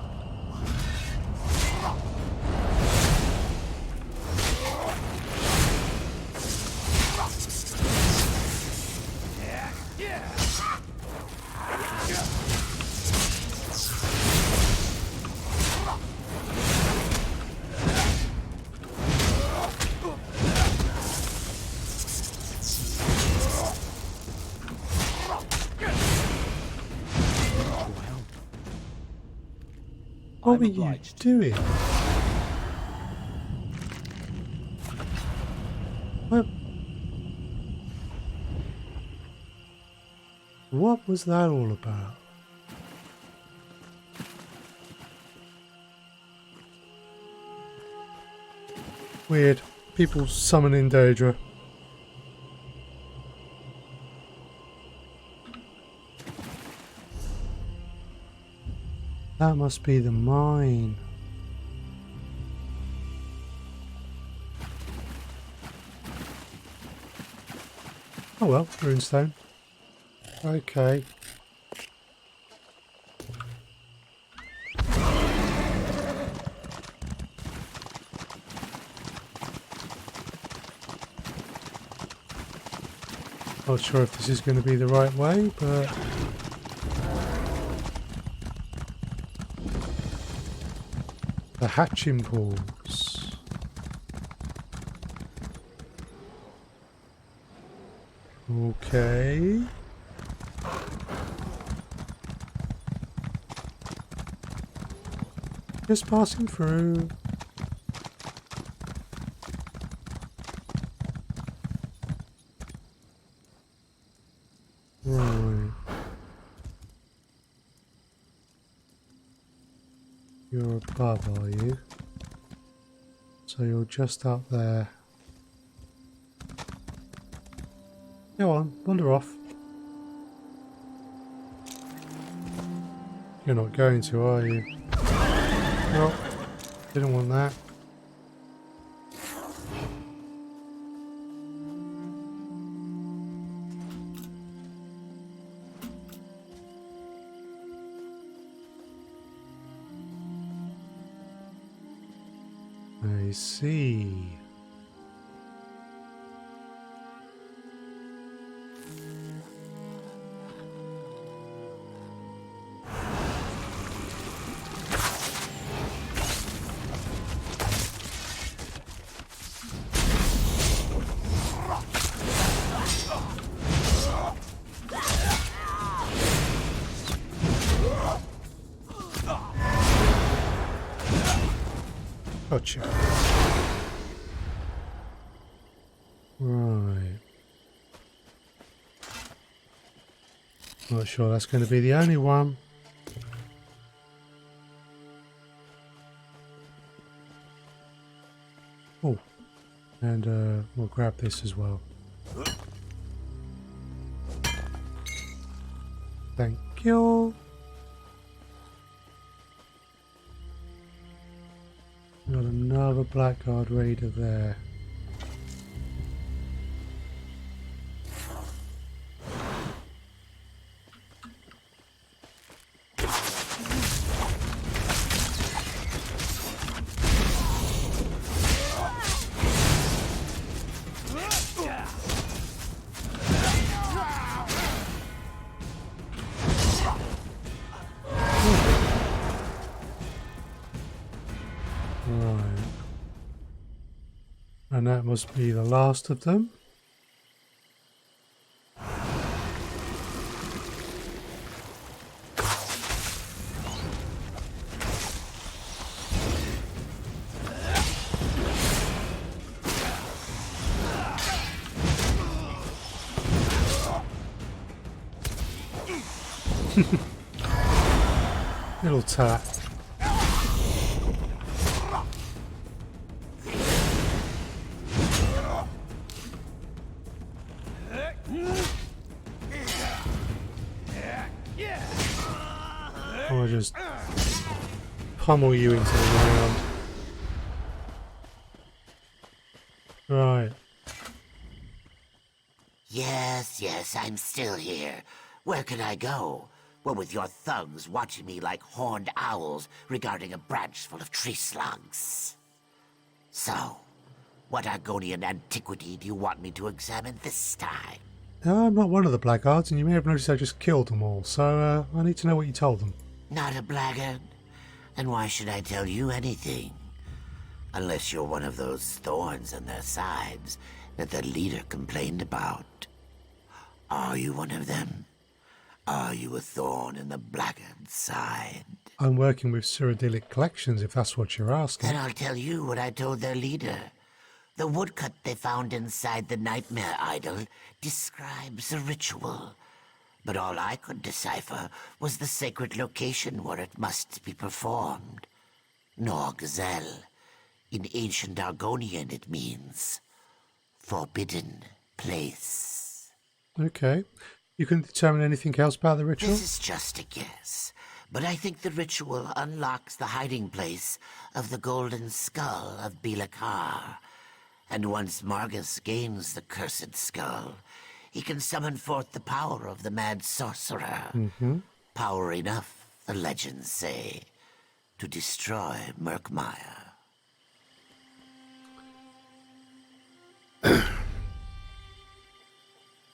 S2: What were you doing? What was that all about? Weird. People summoning Daedra. That must be the mine. Oh well, runestone. Okay. Not sure if this is going to be the right way, but... The hatching pools. Okay. Just passing through. Right. You're above, are you? So you're just up there. Go on, wander off. You're not going to, are you? No, didn't want that. I see. Gotcha. Right. Not sure that's going to be the only one. Oh, and we'll grab this as well. Thank you. Got another Blackguard raider there. And that must be the last of them. Little tap. I'll just pummel you into the ground. Right.
S1: Yes, I'm still here. Where can I go? Well, with your thugs watching me like horned owls regarding a branch full of tree slugs. So, what Argonian antiquity do you want me to examine this time?
S2: I'm not one of the Blackguards, and you may have noticed I just killed them all, so I need to know what you told them.
S1: Not a blackguard? Then why should I tell you anything? Unless you're one of those thorns in their sides that their leader complained about. Are you one of them? Are you a thorn in the Blackguard's side?
S2: I'm working with Cyrodiilic collections, if that's what you're asking.
S1: Then I'll tell you what I told their leader. The woodcut they found inside the Nightmare Idol describes a ritual. But all I could decipher was the sacred location where it must be performed. Norg-Tzel. In ancient Argonian it means forbidden place.
S2: Okay. You couldn't determine anything else about the ritual?
S1: This is just a guess, but I think the ritual unlocks the hiding place of the golden skull of Bilakar. And once Margus gains the cursed skull, he can summon forth the power of the mad sorcerer. Power enough, the legends say, to destroy Murkmire.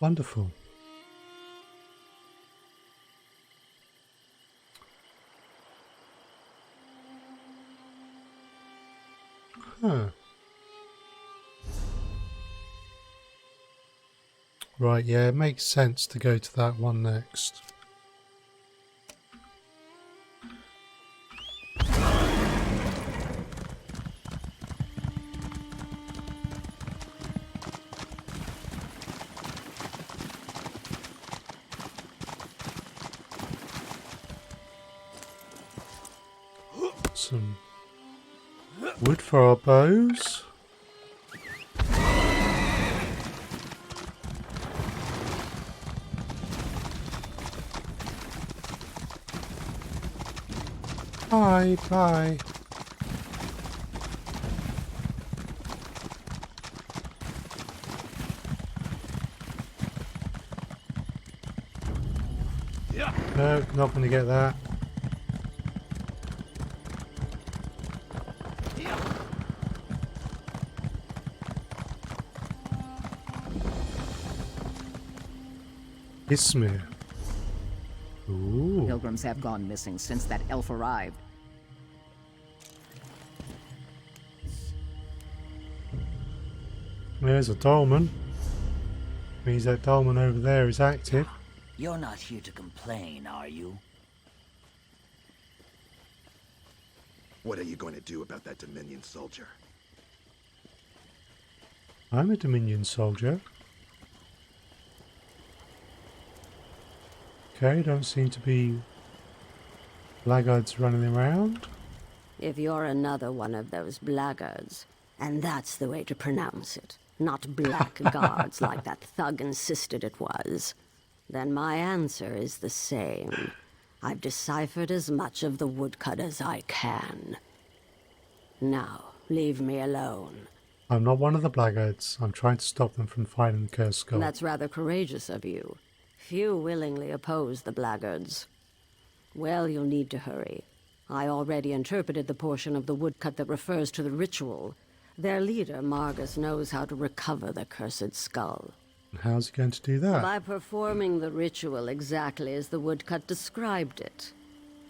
S2: Wonderful. Huh. Right, yeah, it makes sense to go to that one next. Some wood for our bows. Bye. No, not going to get that. Ismir. Ooh.
S11: Pilgrims have gone missing since that elf arrived.
S2: There's a dolmen. Means that dolmen over there is active.
S3: You're not here to complain, are you?
S10: What are you going to do about that Dominion soldier?
S2: I'm a Dominion soldier. Okay, don't seem to be blackguards running around.
S8: If you're another one of those blackguards, and that's the way to pronounce it, not blackguards like that thug insisted it was, then my answer is the same. I've deciphered as much of the woodcut as I can. Now, Leave me alone.
S2: I'm not one of the Blackguards. I'm trying to stop them from finding the cursed skull.
S8: That's rather courageous of you. Few willingly oppose the Blackguards. Well, you'll need to hurry. I already interpreted the portion of the woodcut that refers to the ritual. Their leader, Margus, knows how to recover the cursed skull.
S2: How's he going to do that?
S8: By performing the ritual exactly as the woodcut described it.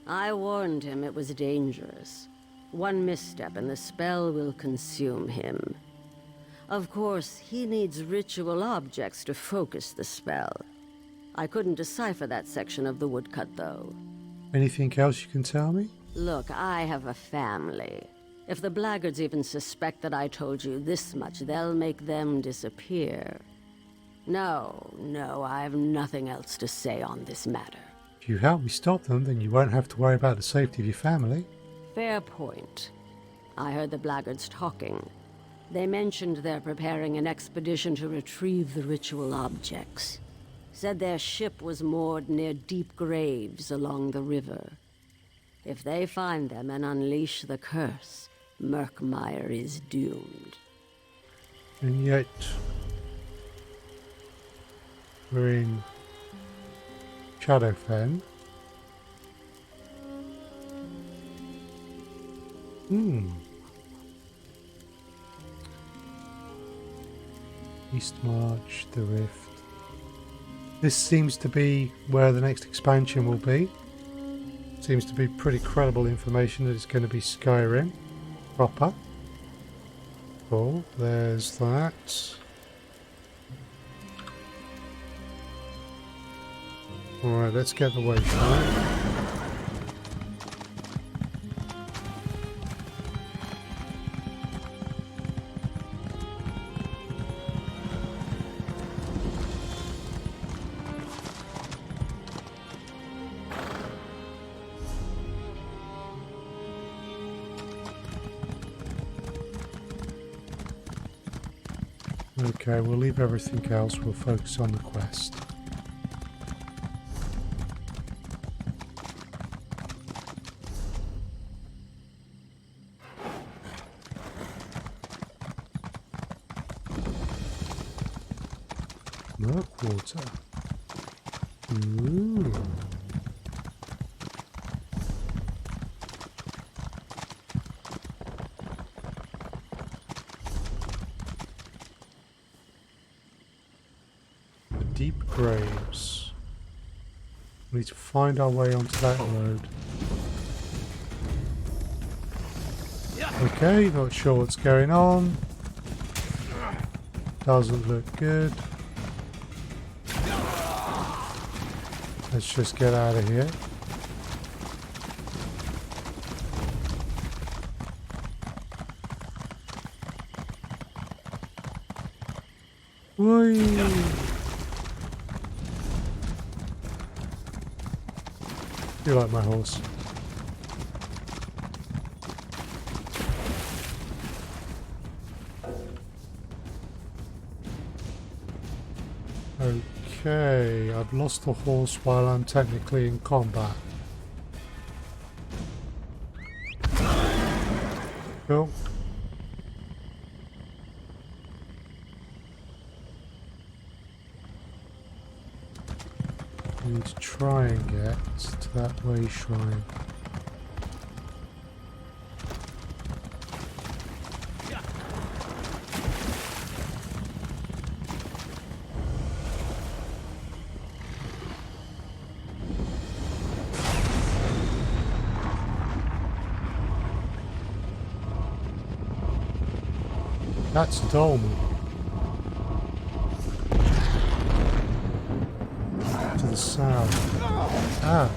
S8: I warned him it was dangerous. One misstep and the spell will consume him. Of course, he needs ritual objects to focus the spell. I couldn't decipher that section of the woodcut, though.
S2: Anything else you can tell me?
S8: Look, I have a family. If the Blackguards even suspect that I told you this much, they'll make them disappear. No, I have nothing else to say on this matter.
S2: If you help me stop them, then you won't have to worry about the safety of your family.
S8: Fair point. I heard the Blackguards talking. They mentioned they're preparing an expedition to retrieve the ritual objects. Said their ship was moored near deep graves along the river. If they find them and unleash the curse, Murkmire is doomed.
S2: And yet, we're in Shadowfen. East March, the Rift. This seems to be where the next expansion will be. Seems to be pretty credible information that it's going to be Skyrim proper. Cool, there's that. Alright, let's get the wayfinder. Okay, we'll leave everything else, we'll focus on the quest. Murkwater. Ooh. Deep graves. We need to find our way onto that road. Okay, not sure what's going on. Doesn't look good. Let's just get out of here. Whee! You like my horse. Okay, I've lost the horse while I'm technically in combat. Cool. I need to try and get to that way shrine. That's a dolmen. To the south. Ah.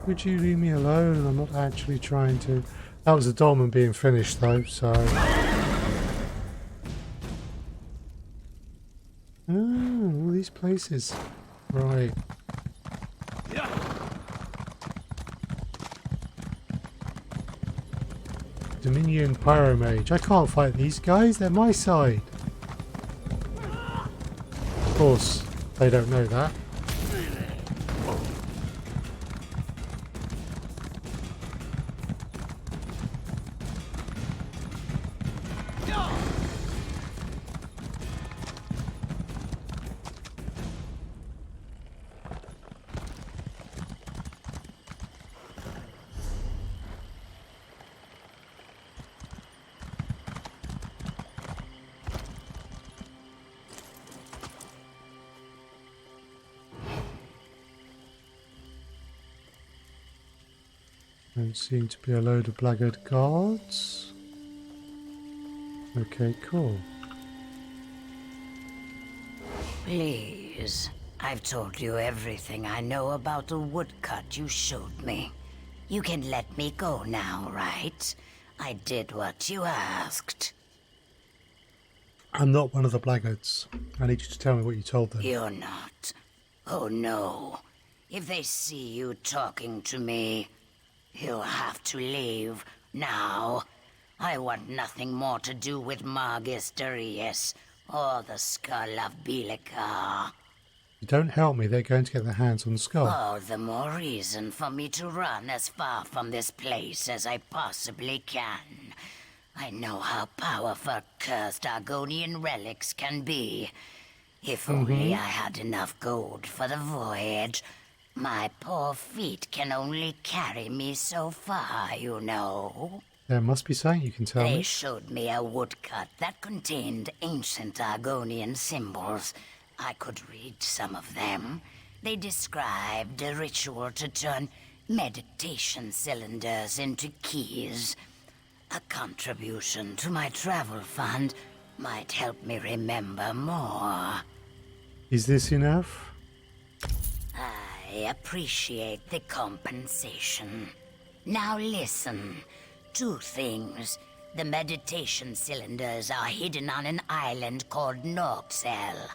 S2: Would you leave me alone? I'm not actually trying to. That was the dolmen being finished though, so. Ah, all these places. Right. Dominion Pyromage. I can't fight these guys, they're my side. Of course, they don't know that. Don't seem to be a load of Blackguard guards. Okay, cool.
S3: Please. I've told you everything I know about the woodcut you showed me. You can let me go now, right? I did what you asked.
S2: I'm not one of the Blackguards. I need you to tell me what you told them.
S3: You're not. Oh no. If they see you talking to me, you'll have to leave now. I want nothing more to do with Margus Derius or the skull of Belakar.
S2: If you don't help me, they're going to get their hands on the skull.
S3: All the more reason for me to run as far from this place as I possibly can. I know how powerful cursed Argonian relics can be. If only I had enough gold for the voyage. My poor feet can only carry me so far, you know.
S2: There must be something you can tell me.
S3: They showed me a woodcut that contained ancient Argonian symbols. I could read some of them. They described a ritual to turn meditation cylinders into keys. A contribution to my travel fund might help me remember more.
S2: Is this enough?
S3: I appreciate the compensation. Now listen. 2 things. The meditation cylinders are hidden on an island called Norg-Tzel,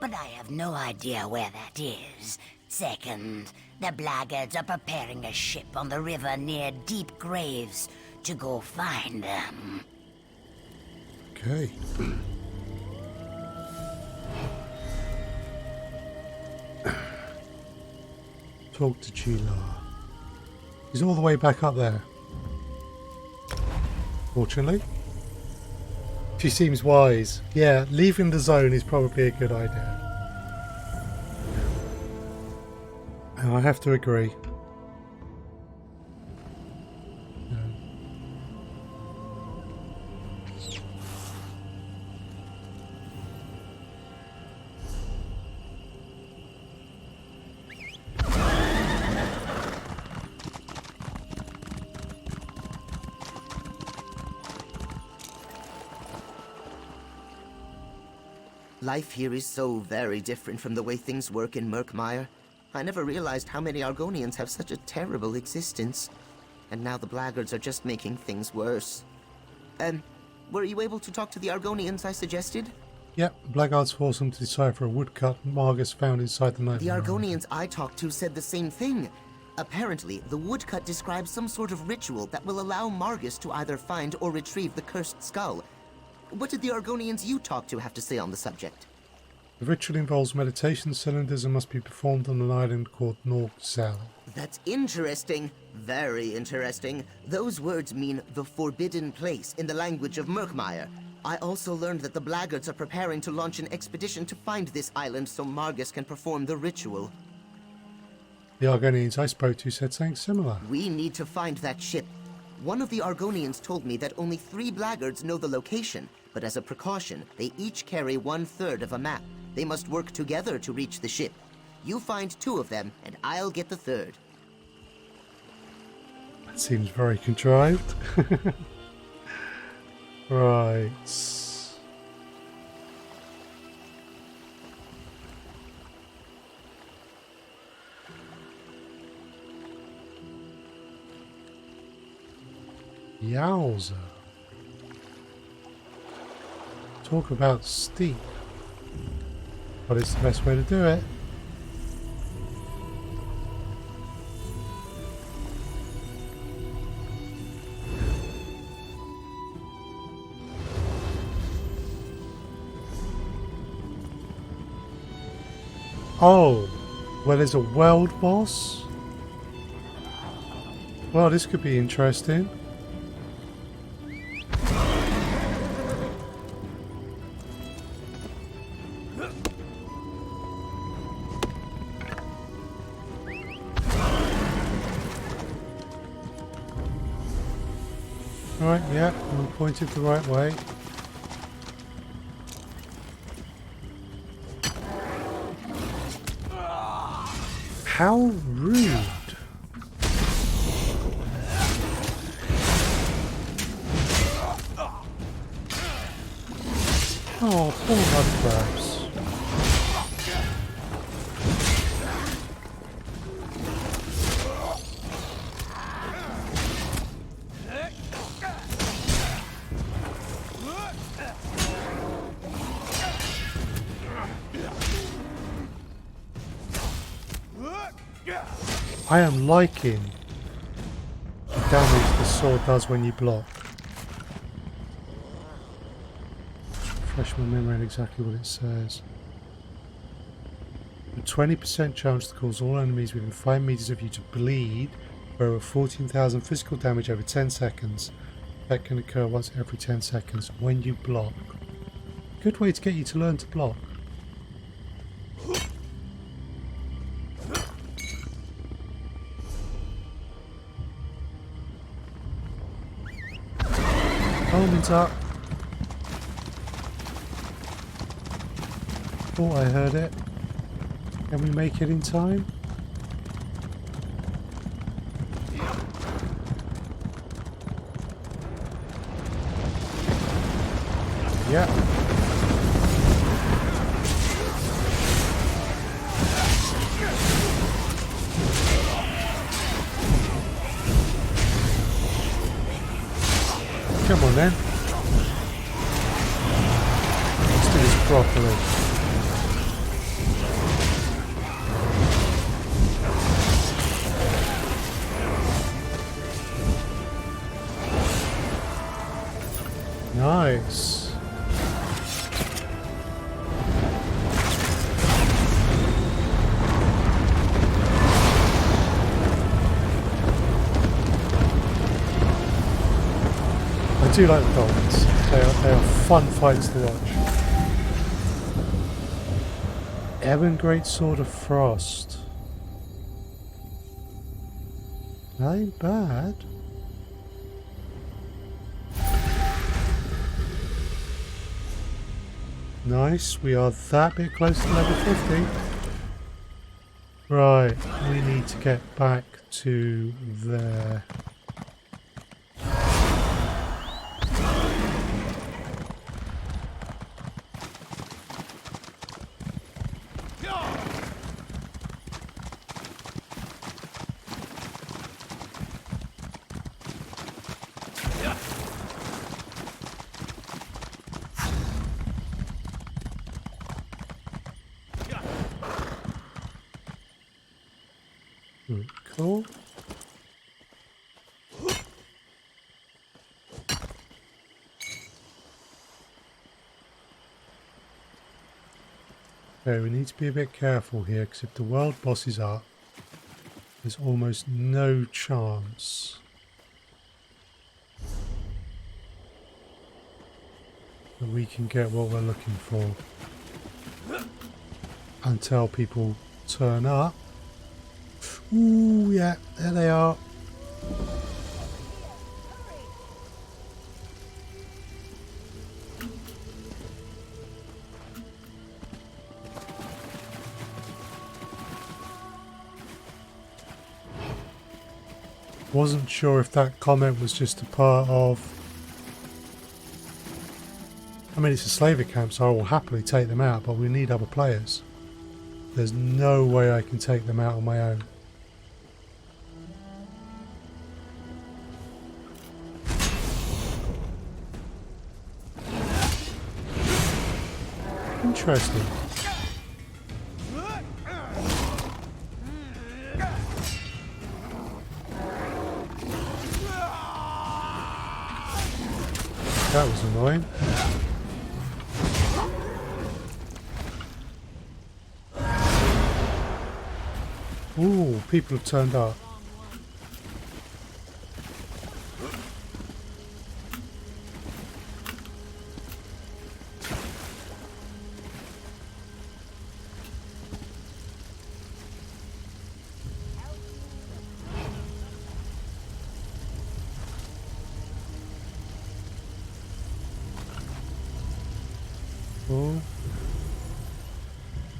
S3: but I have no idea where that is. Second, the Blackguards are preparing a ship on the river near Deep Graves to go find them.
S2: Okay. Talk to Chila. He's all the way back up there. Fortunately. She seems wise. Yeah, leaving the zone is probably a good idea. And I have to agree.
S1: Life here is so very different from the way things work in Murkmire. I never realized how many Argonians have such a terrible existence. And now the Blackguards are just making things worse. Were you able to talk to the Argonians I suggested?
S2: Yep, Blackguards forced them to decipher a woodcut Margus found inside the night.
S1: The Argonians I talked to said the same thing. Apparently, the woodcut describes some sort of ritual that will allow Margus to either find or retrieve the cursed skull. What did the Argonians you talked to have to say on the subject?
S2: The ritual involves meditation cylinders and must be performed on an island called Norg-Tzel.
S1: That's interesting. Very interesting. Those words mean the forbidden place in the language of Murkmire. I also learned that the Blackguards are preparing to launch an expedition to find this island so Margus can perform the ritual.
S2: The Argonians I spoke to said something similar.
S1: We need to find that ship. One of the Argonians told me that only 3 Blackguards know the location, but as a precaution, they each carry 1/3 of a map. They must work together to reach the ship. You find 2 of them, and I'll get the 3rd.
S2: That seems very contrived. Right. Yowza. Talk about steep. But it's the best way to do it. Oh, well, there's a world boss? Well, this could be interesting. Right, yeah, I'm pointed the right way. How rude. Oh, mud crabs. I am liking the damage the sword does when you block. Refresh my memory on exactly what it says. A 20% chance to cause all enemies within 5 meters of you to bleed for over 14,000 physical damage over 10 seconds. That can occur once every 10 seconds when you block. Good way to get you to learn to block. Almonds up. Oh, I heard it. Can we make it in time? Yeah. Come on then. Let's do this properly. Nice. I do like the dolphins. They are fun fights to watch. Ebon Great Sword of Frost. That ain't bad. Nice, we are that bit close to level 50. Right, we need to get back to there. Cool. Okay, we need to be a bit careful here because if the world boss is up, there's almost no chance that we can get what we're looking for until people turn up. Ooh, yeah, there they are. Wasn't sure if that comment was just a part of... I mean, it's a slaver camp, so I will happily take them out, but we need other players. There's no way I can take them out on my own. Interesting. That was annoying. Ooh, people have turned up. Oh.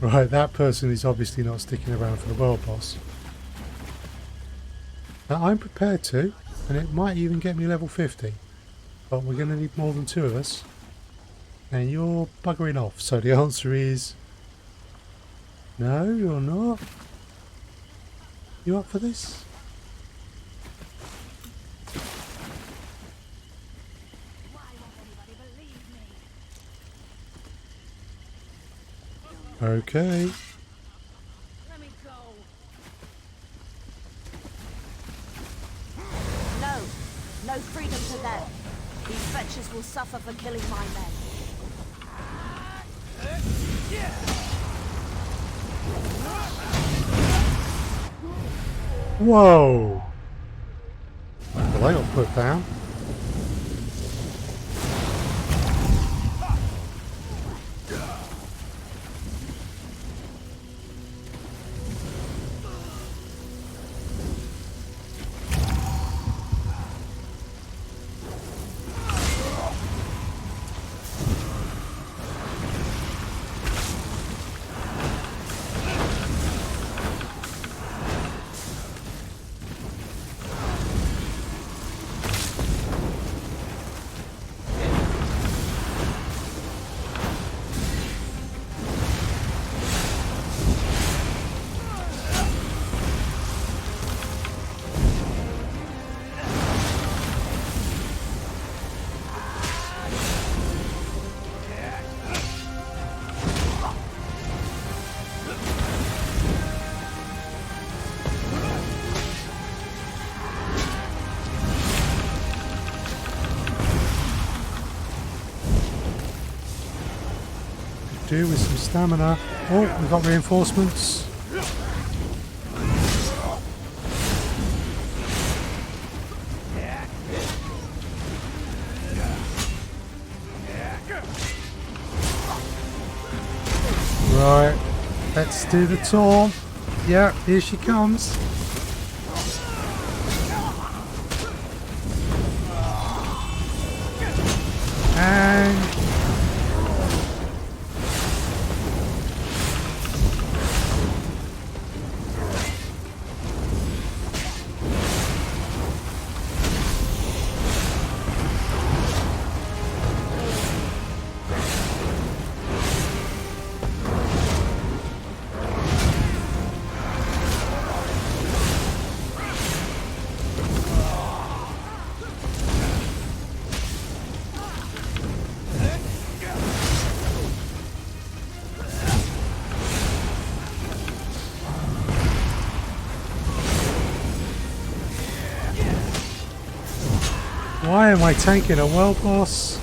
S2: Right, that person is obviously not sticking around for the world boss. Now, I'm prepared to, and it might even get me level 50. But we're going to need more than 2 of us. And you're buggering off. So the answer is no, you're not. You up for this? Okay.
S7: Let me go.
S12: No freedom to them. These wretches will suffer for killing my men.
S2: Whoa! Well, they got put down. Do with some stamina. Oh, we've got reinforcements. Right, let's do the taunt. Yeah, here she comes. And why am I tanking a world boss?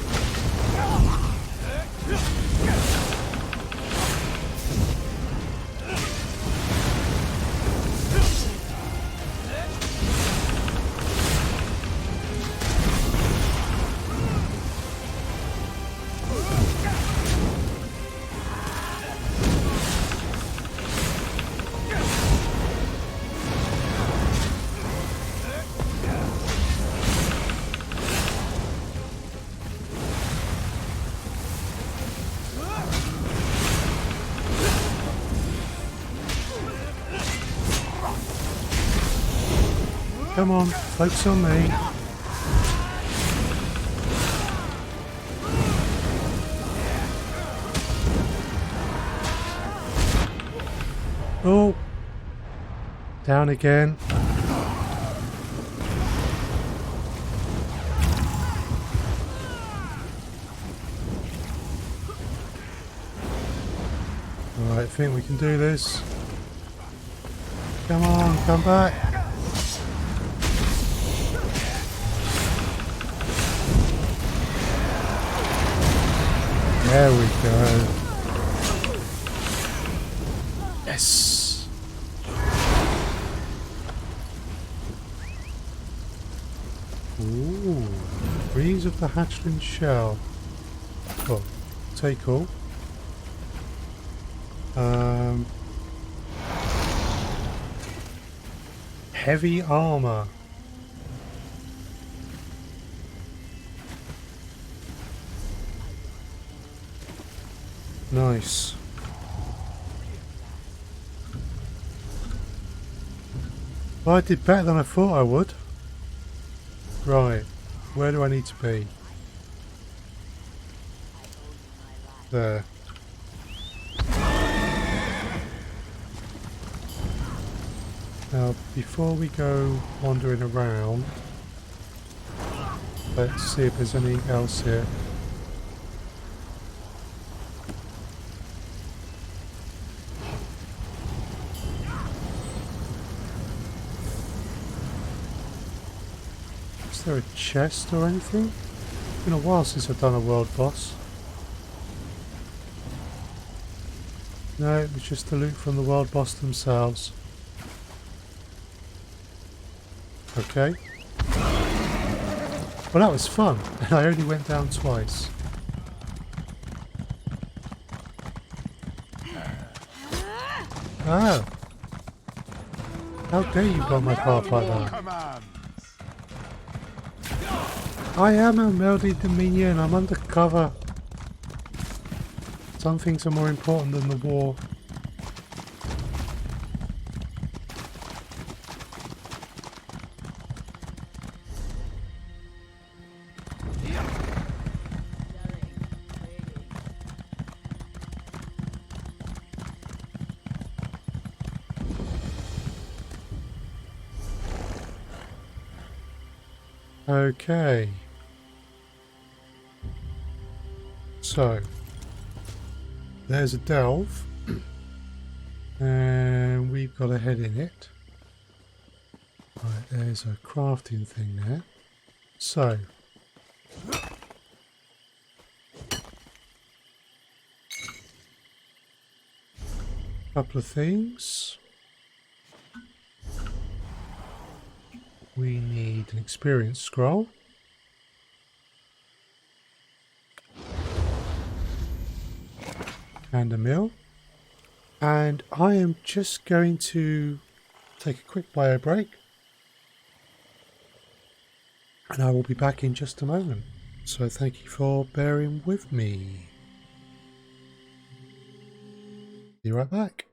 S2: Come on, focus on me. Oh, down again. Alright, I think we can do this. Come on, come back. There we go. Yes. Ooh. Breeze of the hatchling shell. Oh, take all. Heavy armor. Nice. Well, I did better than I thought I would. Right, where do I need to be? there. Now, before we go wandering around, let's see if there's anything else here. Is there a chest or anything? It's been a while since I've done a world boss. No, it was just the loot from the world boss themselves. Okay. Well, that was fun, and I only went down twice. Oh. How dare you go on my path like that? I am a melody dominion, I'm undercover. Some things are more important than the war. Okay. So, there's a delve, and we've got a head in it. Right, there's a crafting thing there. So, couple of things. We need an experience scroll. And a mill. And I am just going to take a quick bio break. And I will be back in just a moment. So thank you for bearing with me. Be right back.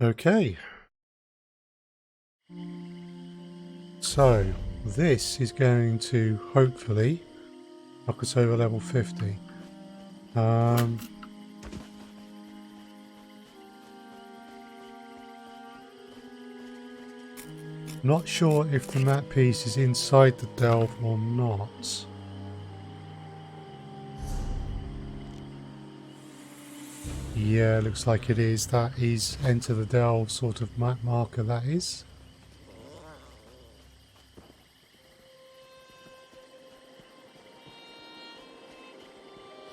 S2: Okay. So, this is going to hopefully knock us over level 50. Not sure if the map piece is inside the delve or not. Yeah, looks like it is. That is enter the delve sort of map marker, that is.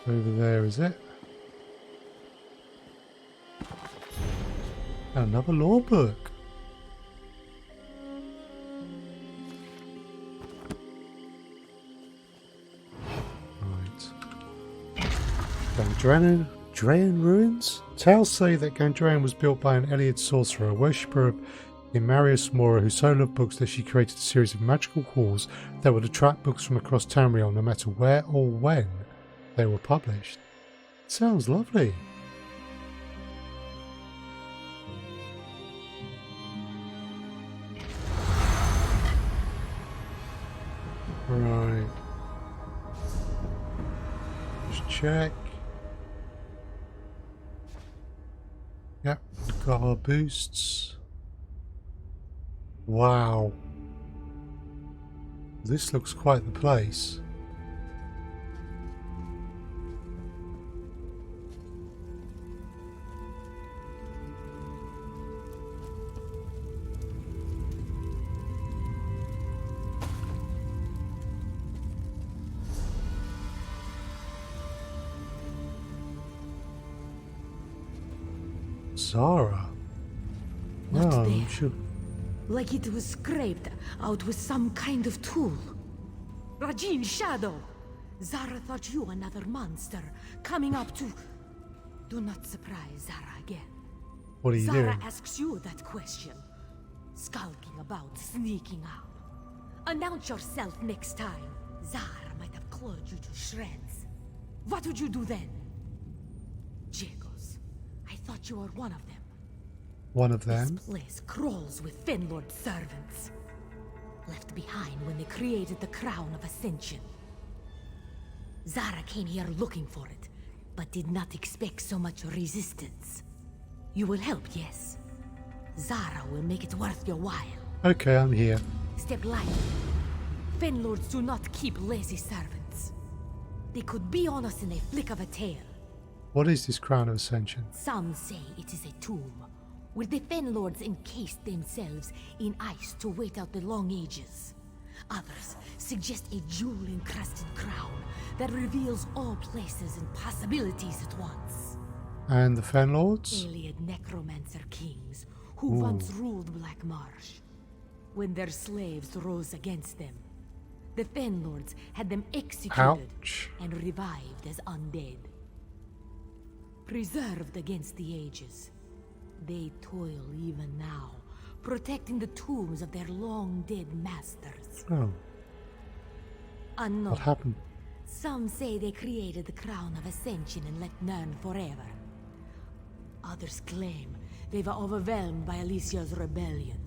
S2: Over there, is it? Another law book. Right. Gandranen Ruins? Tales say that Gandranen was built by an Eliad sorcerer, a worshipper of Marius Mora, who so loved books that she created a series of magical halls that would attract books from across Tamriel no matter where or when they were published. Sounds lovely. Right. Just check. Yep, we've got our boosts. Wow. This looks quite the place. Zara.
S13: Not
S2: Oh,
S13: there.
S2: sure.
S13: Like it was scraped out with some kind of tool. Rajin Shadow! Zara thought you another monster coming up to... Do not surprise Zara again.
S2: What are you
S13: Zara
S2: doing?
S13: asks you that question. Skulking about, sneaking up. Announce yourself next time. Zara might have clawed you to shreds. What would you do then? Jagos, I thought you were one of them.
S2: One of them?
S13: This place crawls with Fenlord servants. Left behind when they created the Crown of Ascension. Zara came here looking for it, but did not expect so much resistance. You will help, yes? Zara will make it worth your while.
S2: Okay, I'm here.
S13: Step lightly. Fenlords do not keep lazy servants. They could be on us in a flick of a tail.
S2: What is this Crown of Ascension?
S13: Some say it is a tomb, where the Fenlords encased themselves in ice to wait out the long ages. Others suggest a jewel-encrusted crown that reveals all places and possibilities at once.
S2: And the Fenlords?
S13: Alien necromancer kings who once ruled Black Marsh. When their slaves rose against them, the Fenlords had them executed and revived as undead. Preserved against the ages, they toil even now, protecting the tombs of their long-dead masters.
S2: Oh.
S13: Unknown.
S2: What happened?
S13: Some say they created the Crown of Ascension and let none forever. Others claim they were overwhelmed by Alicia's rebellion.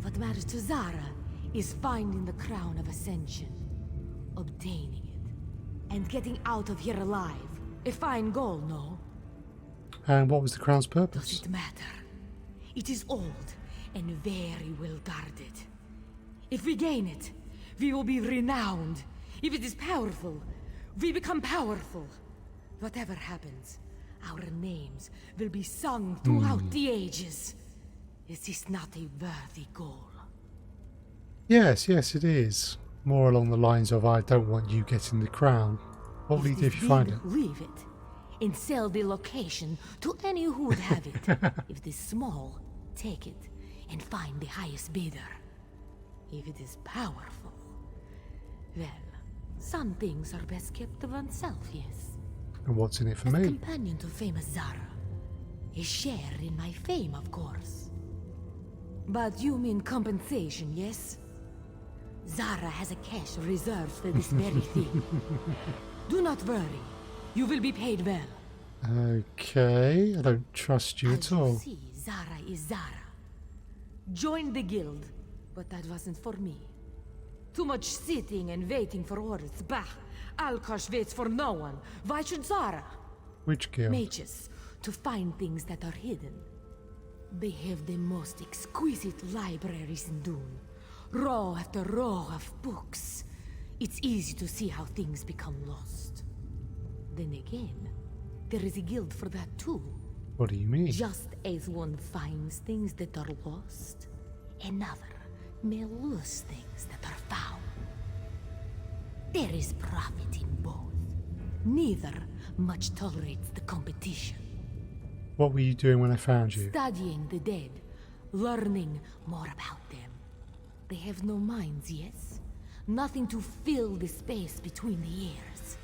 S13: What matters to Zara is finding the Crown of Ascension, obtaining it, and getting out of here alive. A fine goal, no?
S2: And what was the Crown's
S13: Does
S2: purpose?
S13: it matter? It is old and very well guarded. If we gain it, we will be renowned. If it is powerful, we become powerful. Whatever happens, our names will be sung throughout the ages. Is this not a worthy goal?
S2: Yes, yes, it is. More along the lines of, I don't want you getting the crown. What will you do if you find it?
S13: Leave it and sell the location to any who would have it. If it is small, take it and find the highest bidder. If it is powerful, well, some things are best kept to oneself, yes.
S2: And what's in it for
S13: As
S2: me?
S13: companion to famous Zara, a share in my fame, of course. But you mean compensation, yes? Zara has a cash reserved for this very thing. Do not worry. You will be paid well.
S2: Okay, I don't trust you
S13: As
S2: at all.
S13: you see, Zara is Zara. Joined the guild, but that wasn't for me. Too much sitting and waiting for orders. Bah! Alkosh waits for no one. Why should Zara?
S2: Which guild?
S13: Mages, to find things that are hidden. They have the most exquisite libraries in Dune. Row after row of books. It's easy to see how things become lost. Then again, there is a guild for that too.
S2: What do you mean?
S13: Just as one finds things that are lost, another may lose things that are found. There is profit in both. Neither much tolerates the competition.
S2: What were you doing when I found you?
S13: Studying the dead, learning more about them. They have no minds, yes? Nothing to fill the space between the years.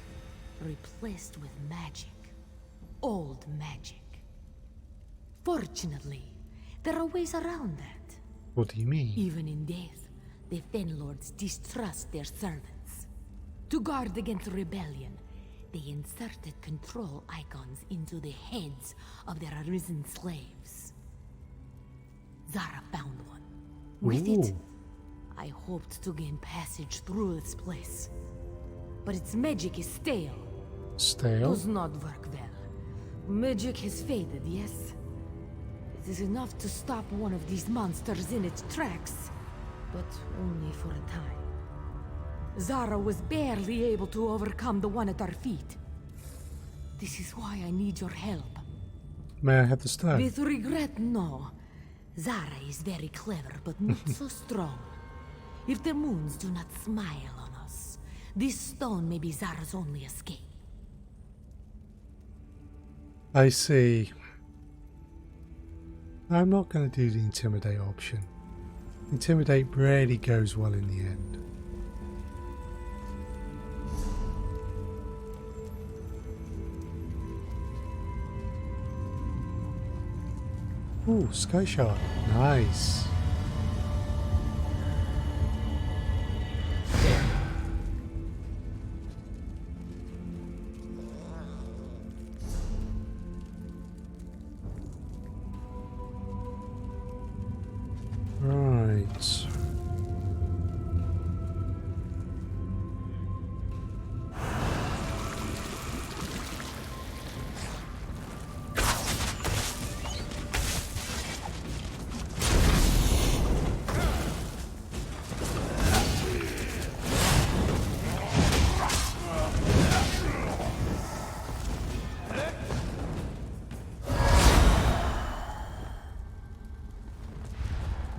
S13: Replaced with magic. Old magic. Fortunately, there are ways around that.
S2: What do you mean?
S13: Even in death, the Fenlords distrust their servants. To guard against rebellion, They inserted control icons into the heads of their arisen slaves. Zara found one. With it, I hoped to gain passage through this place. But its magic is stale.
S2: Stale?
S13: Does not work well. Magic has faded, yes? It is enough to stop one of these monsters in its tracks, but only for a time. Zara was barely able to overcome the one at our feet. This is why I need your help.
S2: May I have the stone?
S13: With regret, no. Zara is very clever, but not so strong. If the moons do not smile on us, this stone may be Zara's only escape.
S2: I see. I'm not going to do the intimidate option. Intimidate rarely goes well in the end. Ooh, Sky Shard. Nice. Right.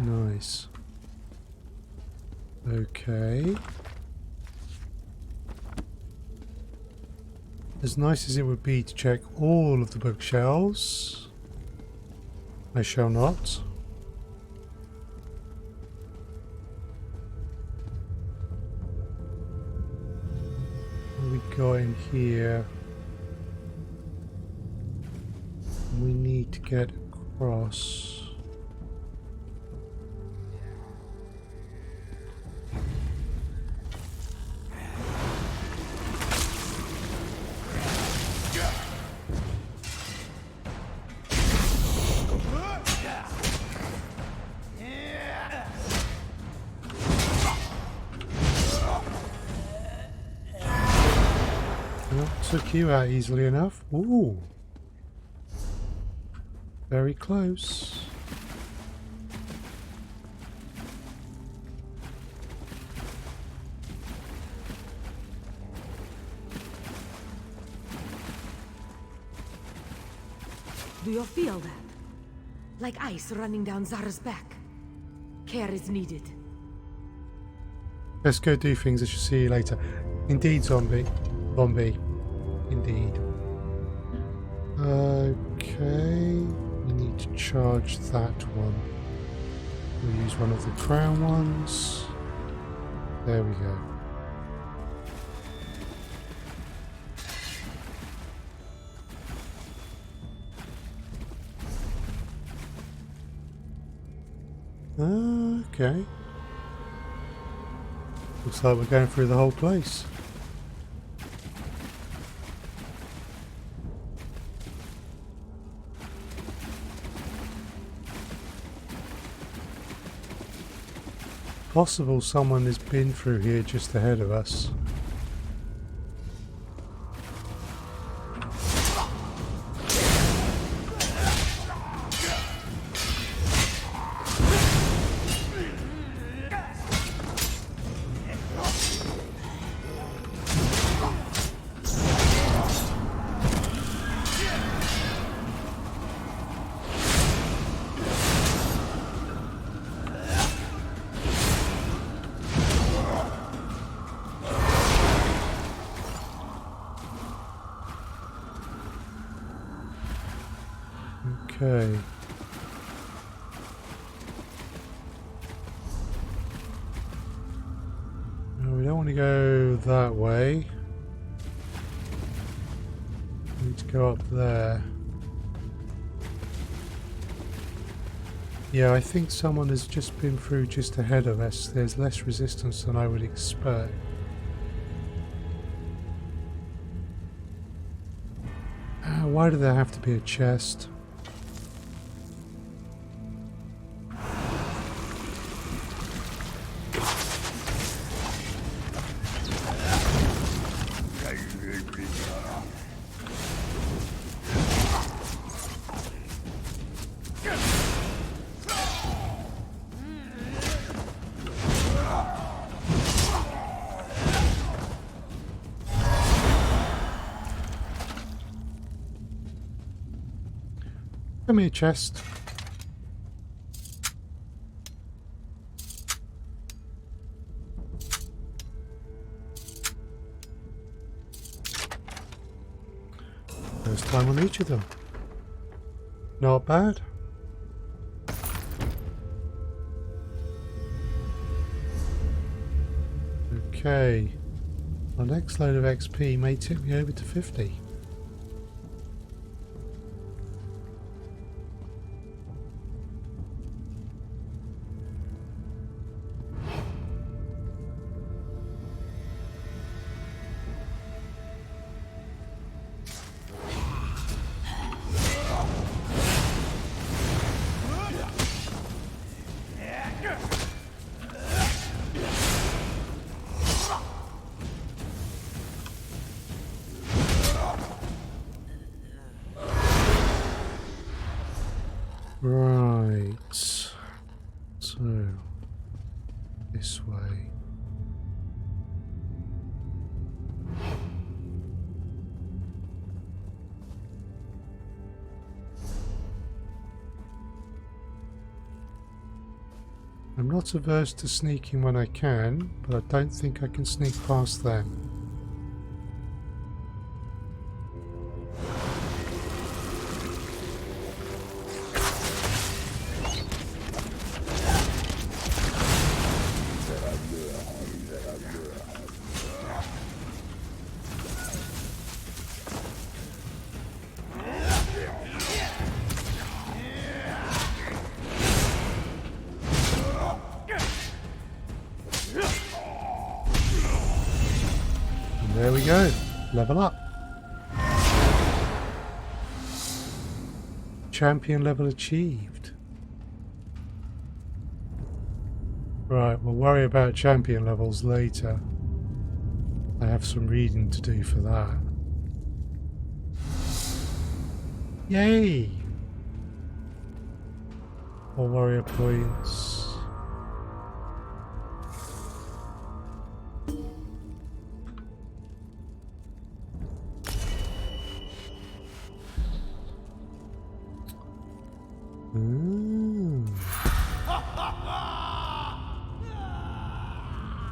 S2: Nice. Okay. As nice as it would be to check all of the bookshelves, I shall not. What we got in here? We need to get across. Took you out easily enough. Ooh. Very close.
S13: Do you feel that? Like ice running down Zara's back. Care is needed.
S2: Let's go do things. I shall see you later. Indeed, zombie. Zombie. Indeed. Okay. We need to charge that one. We'll use one of the crown ones. There we go. Okay. Looks like we're going through the whole place. Possible someone has been through here just ahead of us. Okay. No, we don't want to go that way. We need to go up there. Yeah, I think someone has just been through just ahead of us. There's less resistance than I would expect. why do there have to be a chest? Give me a chest. First time on each of them. Not bad. Okay. Our next load of XP may tip me over to 50. Right, so this way. I'm not averse to sneaking when I can, but I don't think I can sneak past them. There we go, level up. Champion level achieved. Right, we'll worry about champion levels later. I have some reading to do for that. Yay! More warrior points.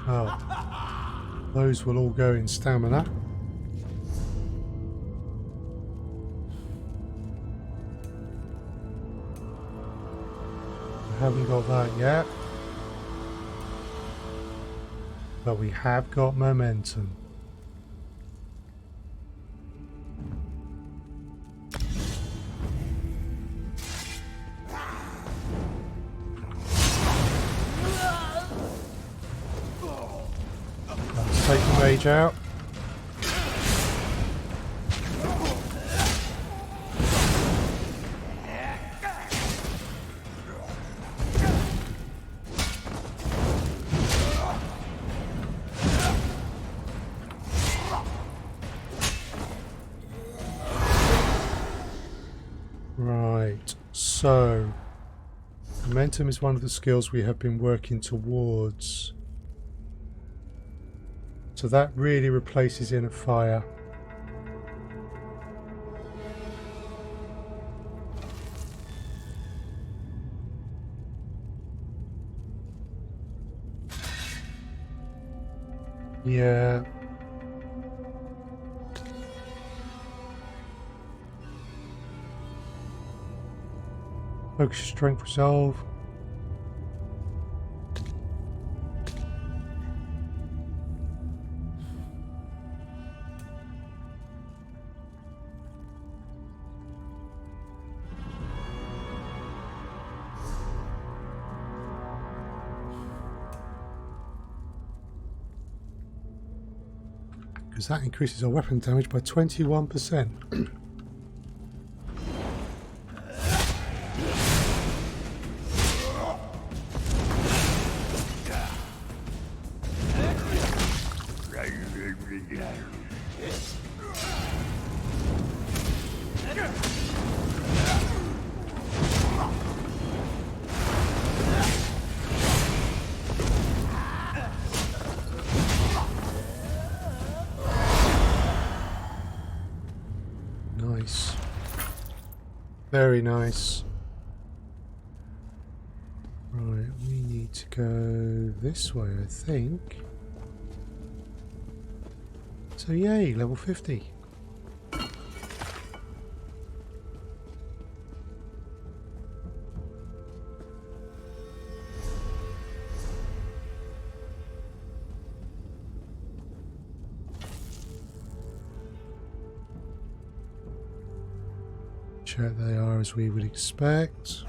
S2: Oh, those will all go in stamina. I haven't got that yet, but we have got momentum. Take the mage out. Right, so momentum is one of the skills we have been working towards. So that really replaces inner fire. Yeah. Focus, strength, resolve. Because that increases our weapon damage by 21%. Very nice. Right, we need to go this way, I think. So yay, level 50. Check they are as we would expect.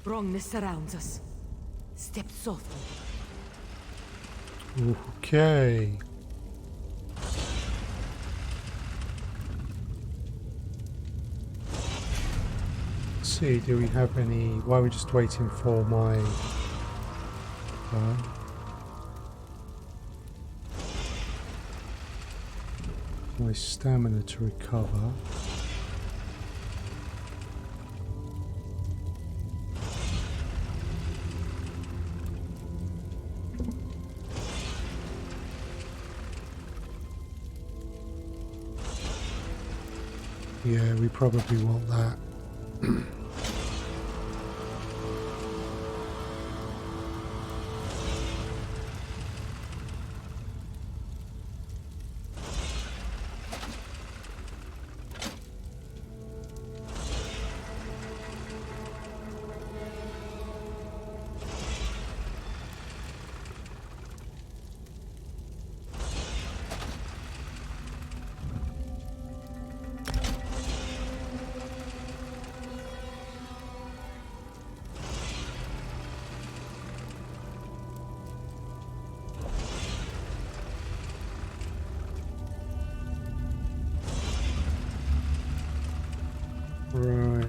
S13: Wrongness surrounds us. Step softly.
S2: Okay. Let's see, do we have any... Why are we just waiting for my... my stamina to recover. Yeah, we probably want that. Right.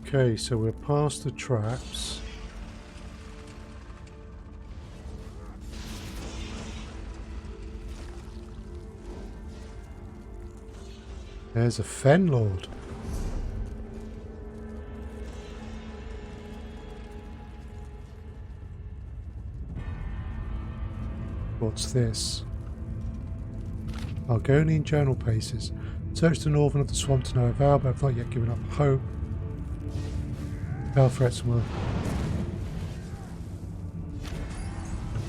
S2: Okay, so we're past the traps. There's a Fen Lord. What's this? Argonian journal pages. Search the northern of the swamp to know a vow, but I've not yet given up hope. Bell threats will.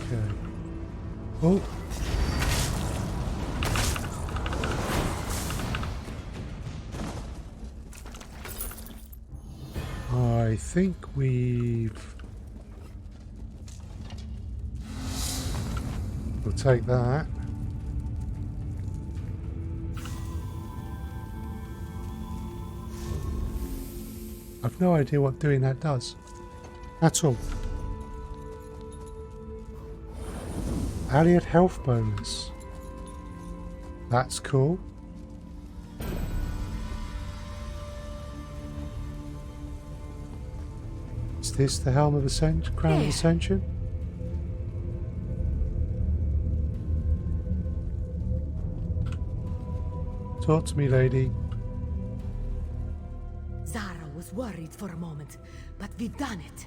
S2: Okay. Oh. I think we've... We'll take that. I've no idea what doing that does. At all. Allied health bonus. That's cool. Is this the Helm of Ascension? Crown of Ascension? Talk to me, lady.
S13: Zara was worried for a moment, but we've done it.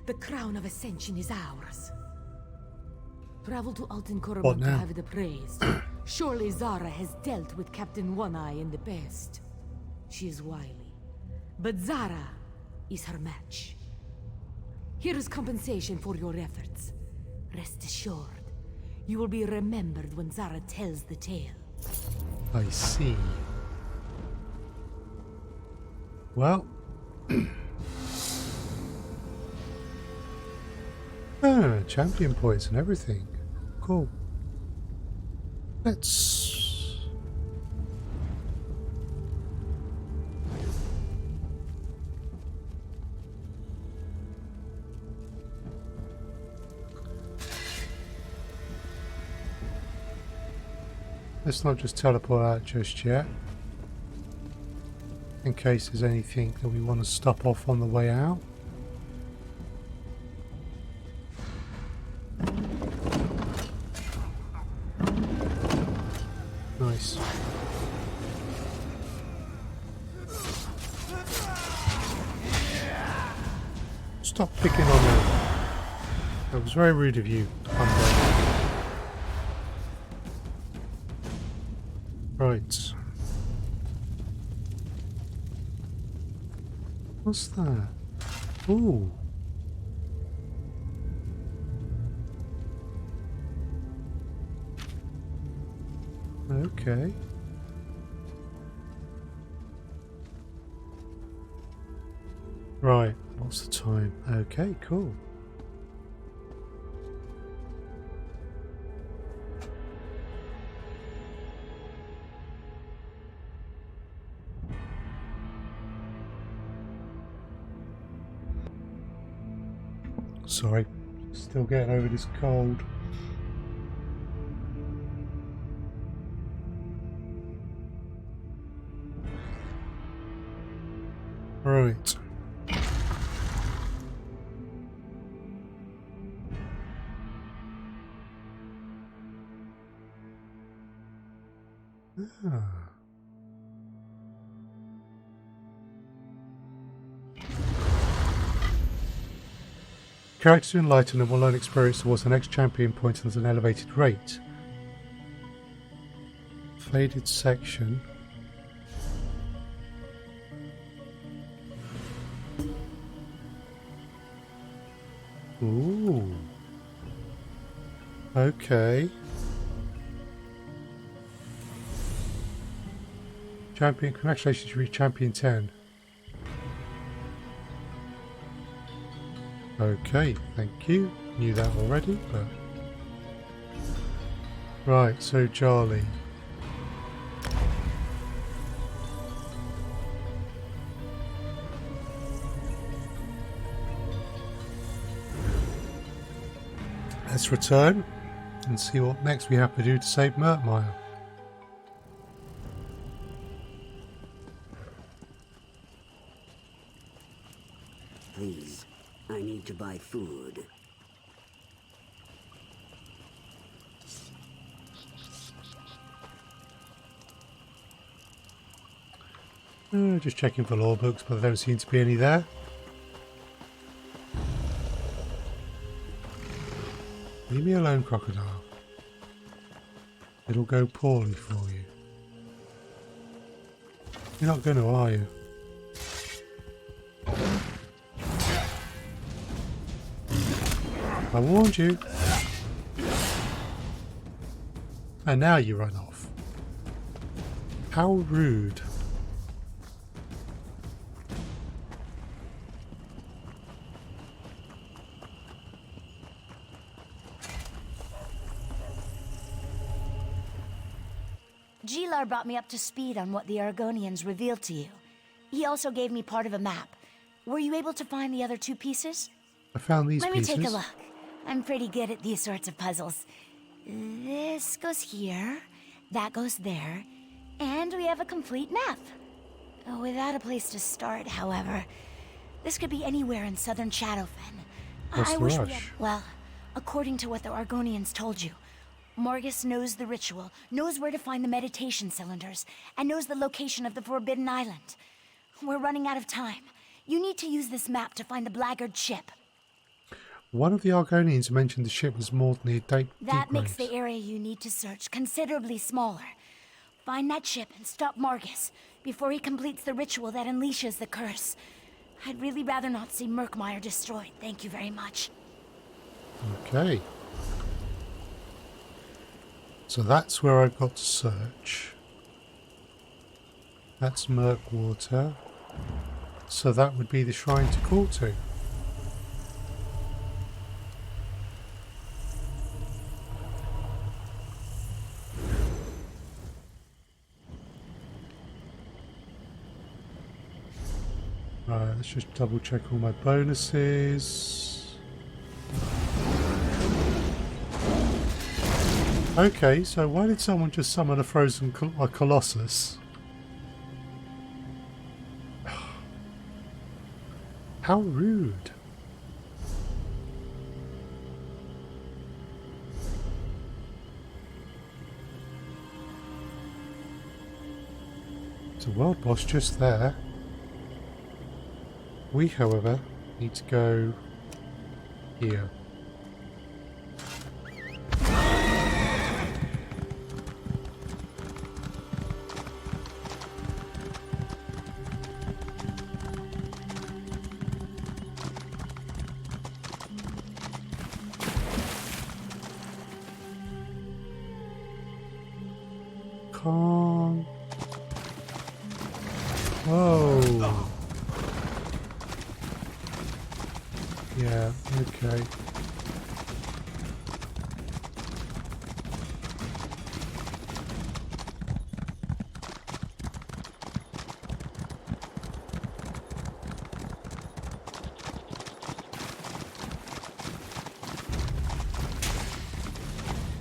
S13: The Crown of Ascension is ours. Travel to Alten Korriban to have it appraised. Surely Zara has dealt with Captain One-Eye in the past. She is wily, but Zara is her match. Here is compensation for your efforts. Rest assured, you will be remembered when Zara tells the tale.
S2: I see. Well, Ah, champion points and everything. Cool. Let's not just teleport out just yet, in case there's anything that we want to stop off on the way out. Nice. Stop picking on her. That was very rude of you. Right. What's that? Ooh. Okay. Right, what's the time? Okay, cool. Sorry, still getting over this cold. Right. Ah. Characters who enlighten and will learn experience towards the next champion point at an elevated rate. Faded section. Ooh. Okay. Champion, congratulations, you reached Champion 10. Okay, thank you. Knew that already, but... Right, so Charlie. Let's return and see what next we have to do to save Murkmire.
S14: Please, I need to buy food.
S2: Just checking for law books, but there don't seem to be any there. Leave me alone, crocodile. It'll go poorly for you. You're not going to, are you? I warned you. And now you run off. How rude.
S7: Gilar brought me up to speed on what the Argonians revealed to you. He also gave me part of a map. Were you able to find the other two pieces?
S2: I found these pieces.
S7: Let me take a look. I'm pretty good at these sorts of puzzles. This goes here, that goes there, and we have a complete map. Without a place to start, however. This could be anywhere in southern Shadowfen.
S2: What's the rush?
S7: Well, according to what the Argonians told you, Margus knows the ritual, knows where to find the meditation cylinders, and knows the location of the Forbidden Island. We're running out of time. You need to use this map to find the Blackguard ship.
S2: One of the Argonians mentioned the ship was moored near
S7: That makes the area you need to search considerably smaller. Find that ship and stop Margus before he completes the ritual that unleashes the curse. I'd really rather not see Murkmire destroyed. Thank you very much.
S2: Okay. So that's where I've got to search. That's Murkwater. So that would be the shrine to call to. Alright, let's just double check all my bonuses. Okay, so why did someone just summon a frozen colossus? How rude. There's a world boss just there. We, however, need to go here. Calm. Whoa. Yeah, okay.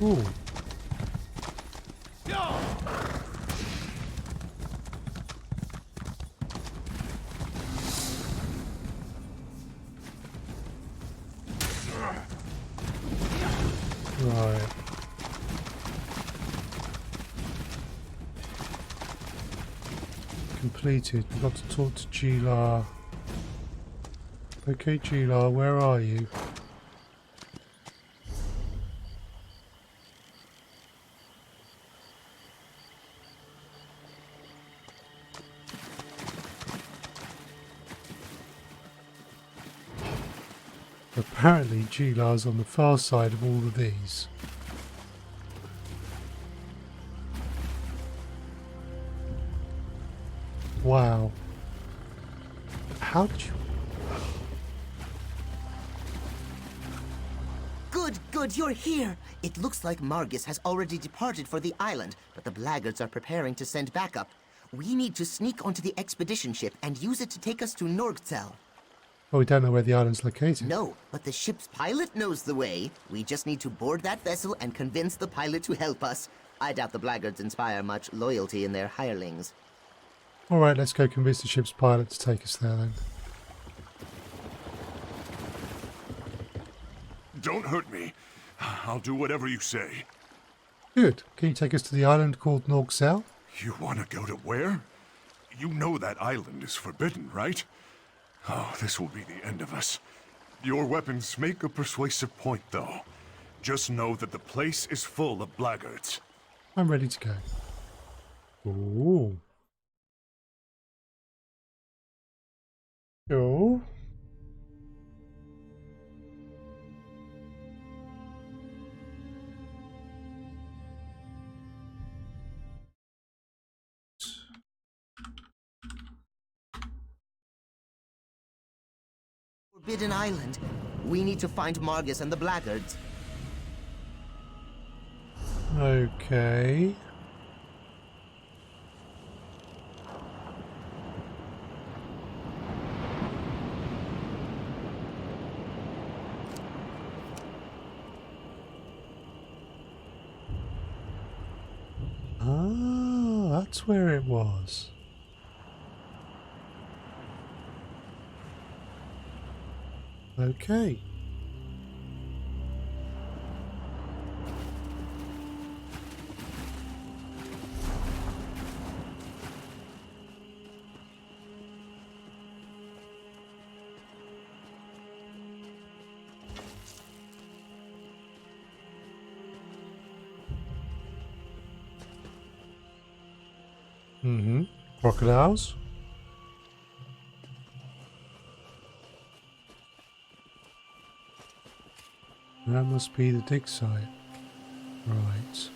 S2: Ooh. Right. Completed. We've got to talk to Gila. Okay, Gila, where are you? Apparently, Gila's on the far side of all of these. Wow. How did you...
S1: Good, you're here! It looks like Margus has already departed for the island, but the Blackguards are preparing to send backup. We need to sneak onto the expedition ship and use it to take us to Norg-Tzel.
S2: Oh, we don't know where the island's located.
S1: No, but the ship's pilot knows the way. We just need to board that vessel and convince the pilot to help us. I doubt the Blackguards inspire much loyalty in their hirelings.
S2: Alright, let's go convince the ship's pilot to take us there then.
S15: Don't hurt me. I'll do whatever you say.
S2: Good. Can you take us to the island called Norg-Tzel?
S15: You want to go to where? You know that island is forbidden, right? Oh, this will be the end of us. Your weapons make a persuasive point, though. Just know that the place is full of blackguards.
S2: I'm ready to go. Ooh. Cool.
S1: Forbidden Island. We need to find Margus and the Blackguards.
S2: Okay. Ah, that's where it was. Okay. Mm-hmm. Crocodiles. That must be the dig site. Right.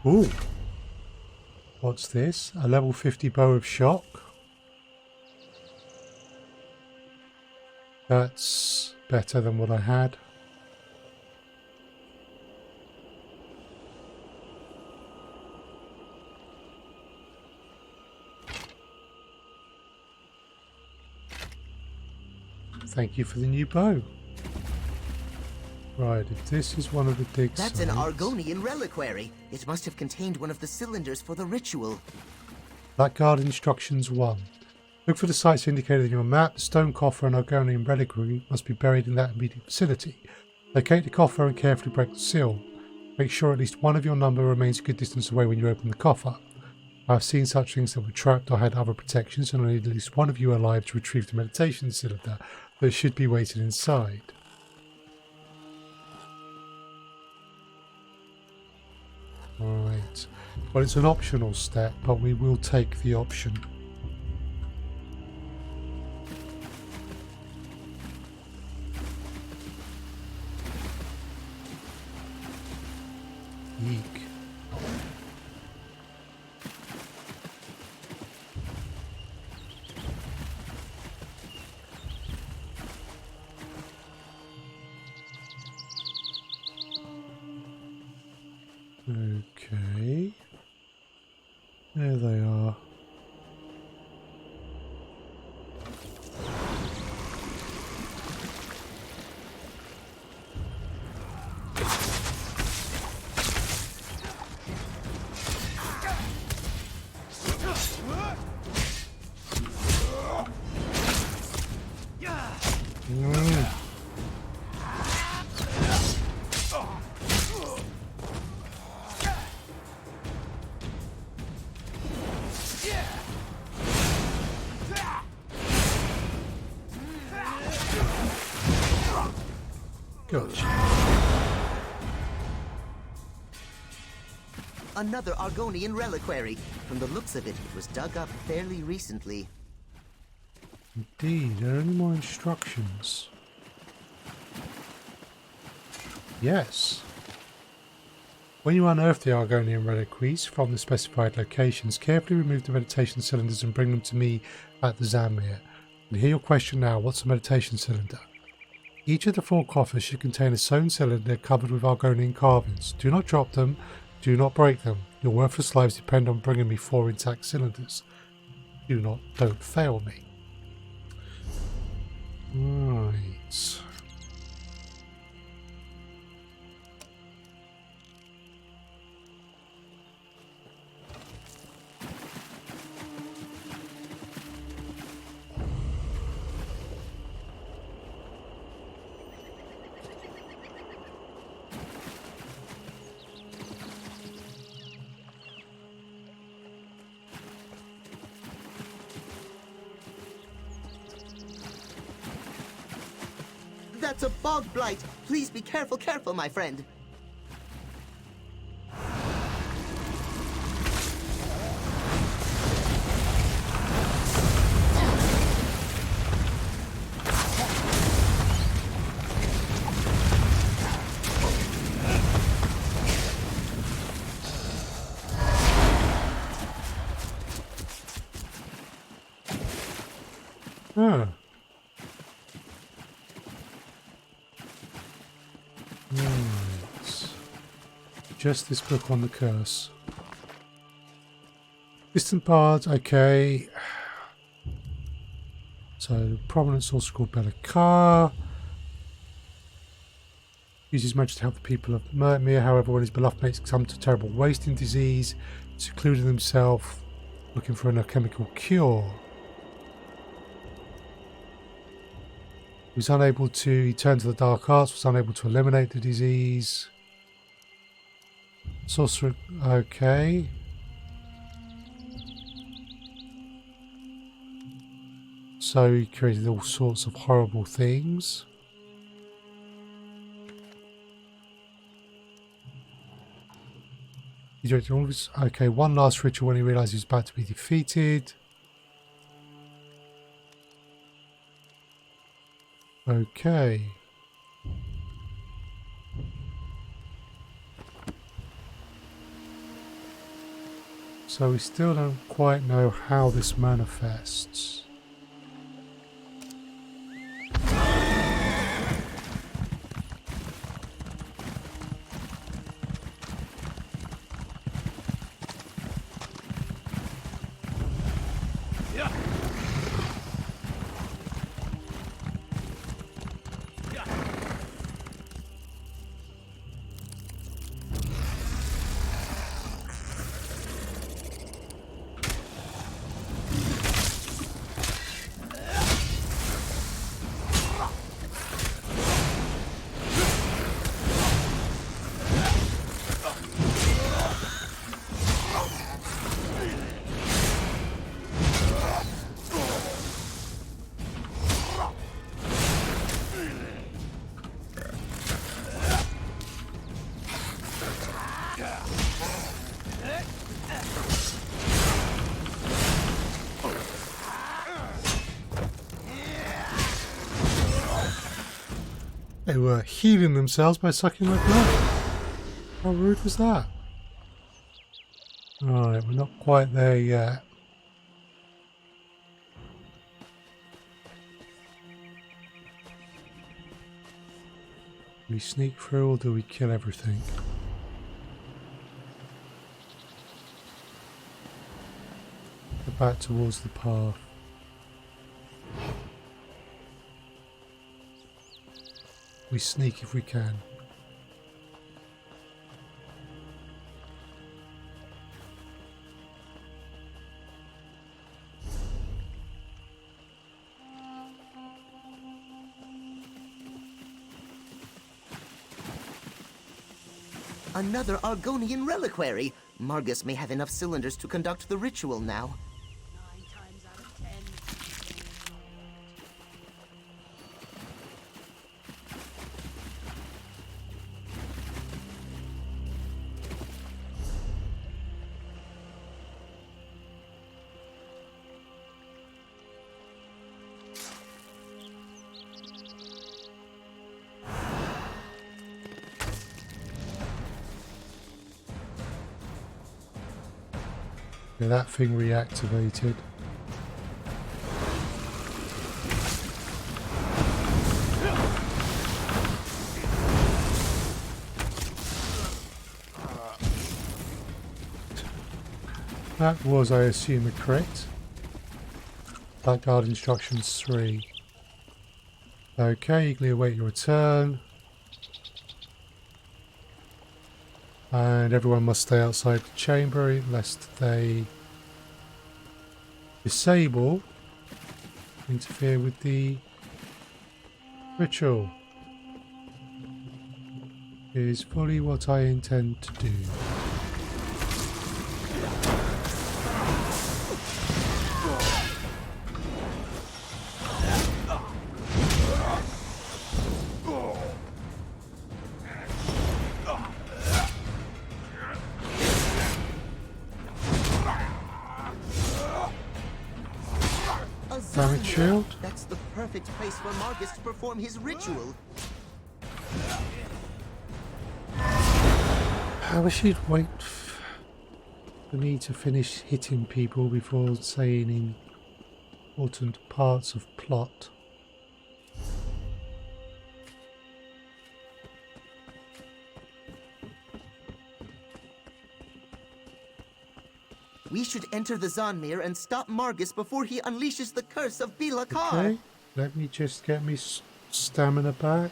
S2: Ooh. What's this? A level 50 bow of shock. That's better than what I had. Thank you for the new bow. Right, if this is one of the dig
S1: That's
S2: sites...
S1: an Argonian reliquary. It must have contained one of the cylinders for the ritual.
S2: Blackguard Instructions 1. Look for the sites indicated in your map. The stone coffer and Argonian reliquary must be buried in that immediate vicinity. Locate the coffer and carefully break the seal. Make sure at least one of your number remains a good distance away when you open the coffer. I have seen such things that were trapped or had other protections, and I need at least one of you alive to retrieve the meditation cylinder that should be waiting inside. Right. Well, it's an optional step, but we will take the option. Eek. Okay. There they are. Gotcha.
S1: Another Argonian reliquary. From the looks of it, it was dug up fairly recently.
S2: Indeed, are there any more instructions? Yes. When you unearth the Argonian reliquaries from the specified locations, carefully remove the meditation cylinders and bring them to me at the Zamir. And hear your question now, what's a meditation cylinder? Each of the 4 coffers should contain a sewn cylinder covered with Argonian carvings. Do not drop them, do not break them. Your worthless lives depend on bringing me 4 intact cylinders. Don't fail me. Right.
S1: That's a bog blight. Please be careful, my friend.
S2: Ah. Right. Just this book on the curse. Distant bards, okay. So, prominent source called Belakar. Uses magic to help the people of Murkmire, however, when his beloved mates come to terrible wasting disease, secluding himself, looking for an alchemical cure. He turned to the dark arts, was unable to eliminate the disease. Sorcerer, okay. So he created all sorts of horrible things. He directed all of his, okay, one last ritual when he realised he was about to be defeated. Okay. So we still don't quite know how this manifests. They were healing themselves by sucking my blood. How rude was that? Alright, we're not quite there yet. Do we sneak through or do we kill everything? Go back towards the path. We sneak if we can.
S1: Another Argonian reliquary. Margus may have enough cylinders to conduct the ritual now.
S2: Yeah, that thing reactivated. That was, I assume, a crit. Blackguard instructions 3. Okay, eagerly await your return. And everyone must stay outside the chamber lest they disable, interfere with the ritual. It is fully what I intend to do. Damage shield.
S1: That's the perfect place for Margus to perform his ritual.
S2: I wish he'd wait for me to finish hitting people before saying important parts of plot.
S1: We should enter the Zonmir and stop Margus before he unleashes the curse of Bilakar.
S2: Okay, let me just get me stamina back.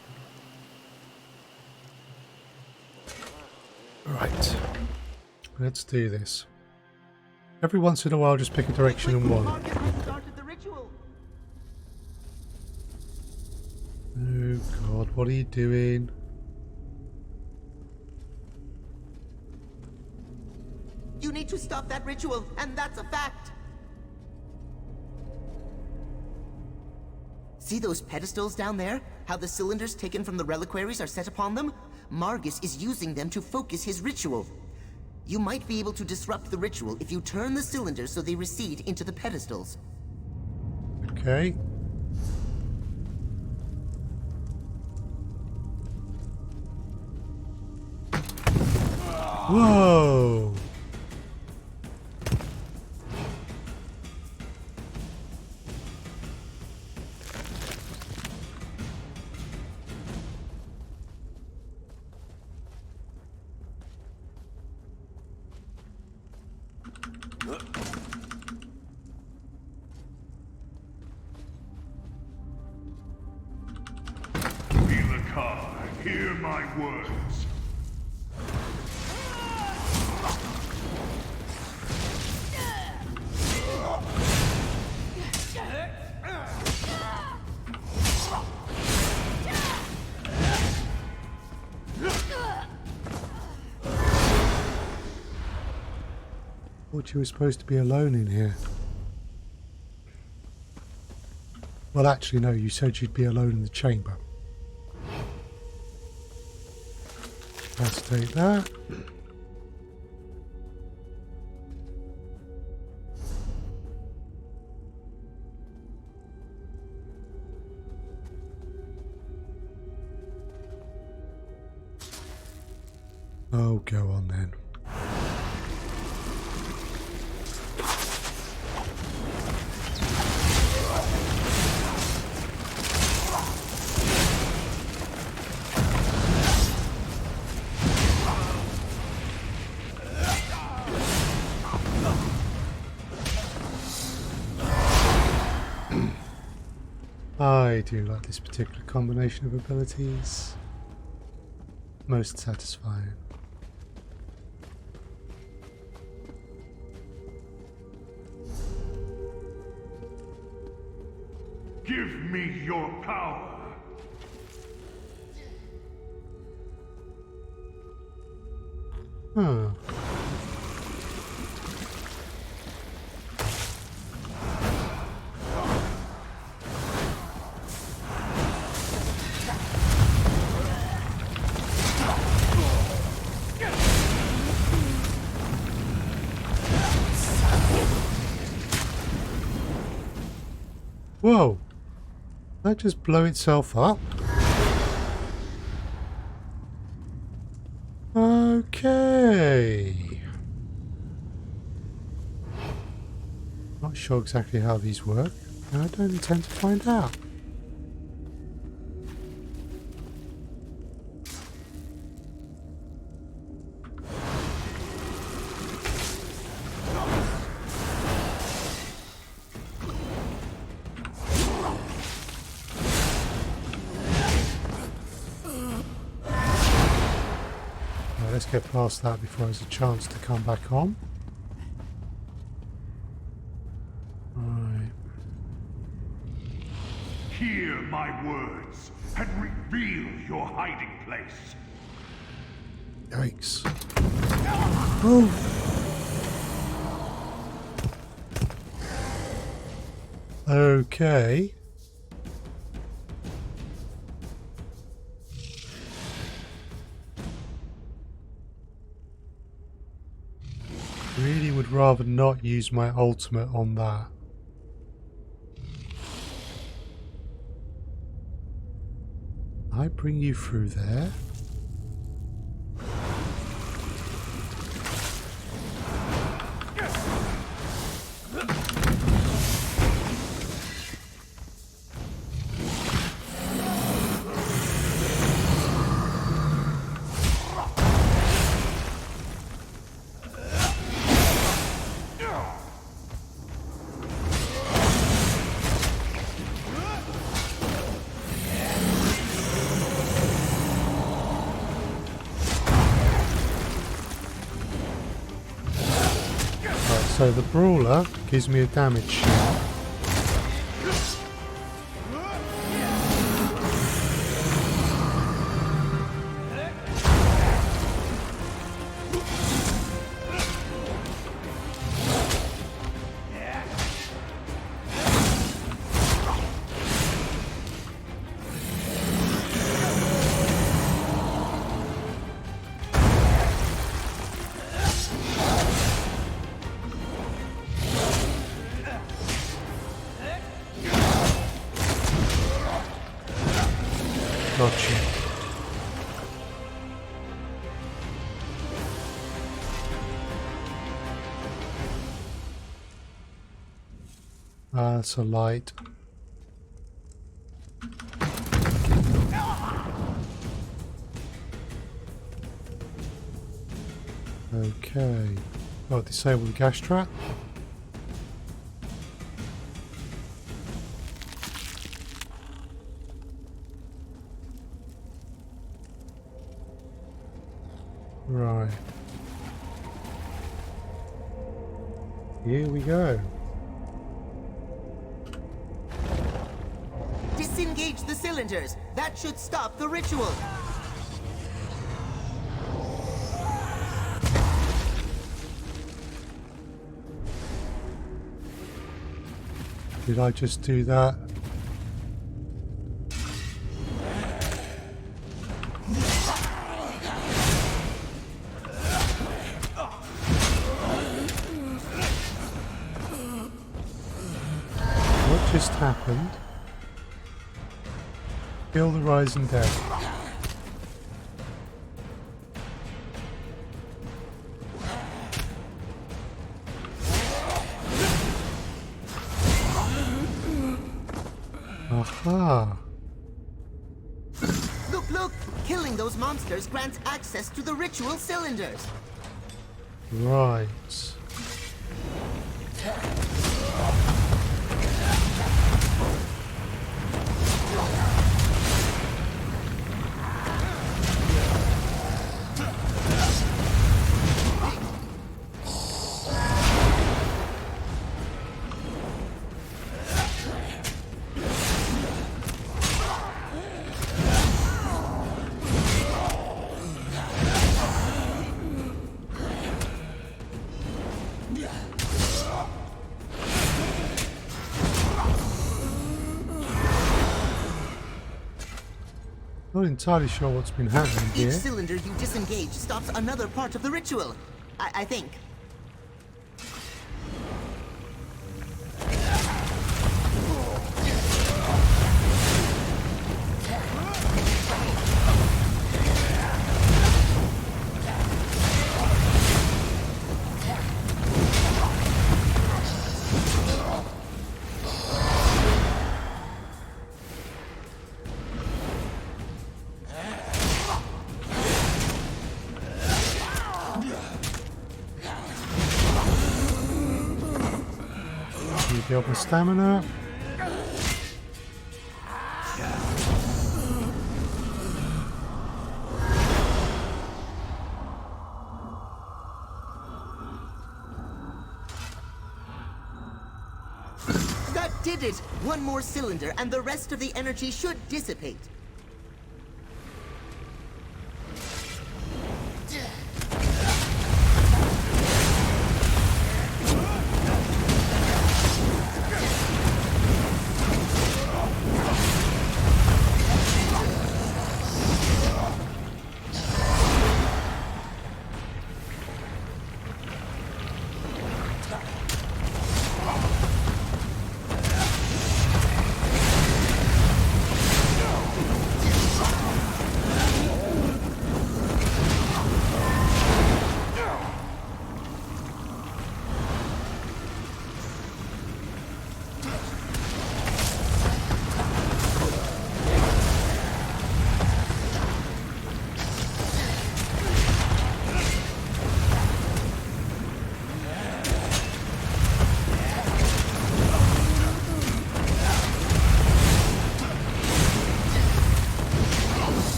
S2: Right, let's do this. Every once in a while, just pick a direction and one. Oh God, what are you doing?
S1: You need to stop that ritual, and that's a fact. See those pedestals down there? How the cylinders taken from the reliquaries are set upon them? Margus is using them to focus his ritual. You might be able to disrupt the ritual if you turn the cylinders so they recede into the pedestals.
S2: Okay. Whoa!
S15: Vilakar, hear my words.
S2: Thought you were supposed to be alone in here. Well, actually, no, you said you'd be alone in the chamber. Let's take that. Oh, go on then. I do like this particular combination of abilities. Most satisfying.
S15: Give me your power.
S2: Huh. Whoa! Did that just blow itself up? Okay. Not sure exactly how these work, and I don't intend to find out. Let's get past that before there's a chance to come back on. Right.
S15: Hear my words and reveal your hiding place.
S2: Yikes. Oh. Okay. Really would rather not use my ultimate on that. I bring you through there. So the brawler gives me a damage shot. Gotcha. That's a light. Okay. Well, disable the gas trap. Right. Here we go.
S1: Disengage the cylinders. That should stop the ritual.
S2: Did I just do that? What just happened? Kill the rising dead. Aha!
S1: Look, look! Killing those monsters grants access to the ritual cylinders.
S2: Right. Not entirely sure what's been happening here.
S1: Each cylinder you disengage stops another part of the ritual. I think.
S2: Rebuild my stamina.
S1: That did it! One more cylinder and the rest of the energy should dissipate.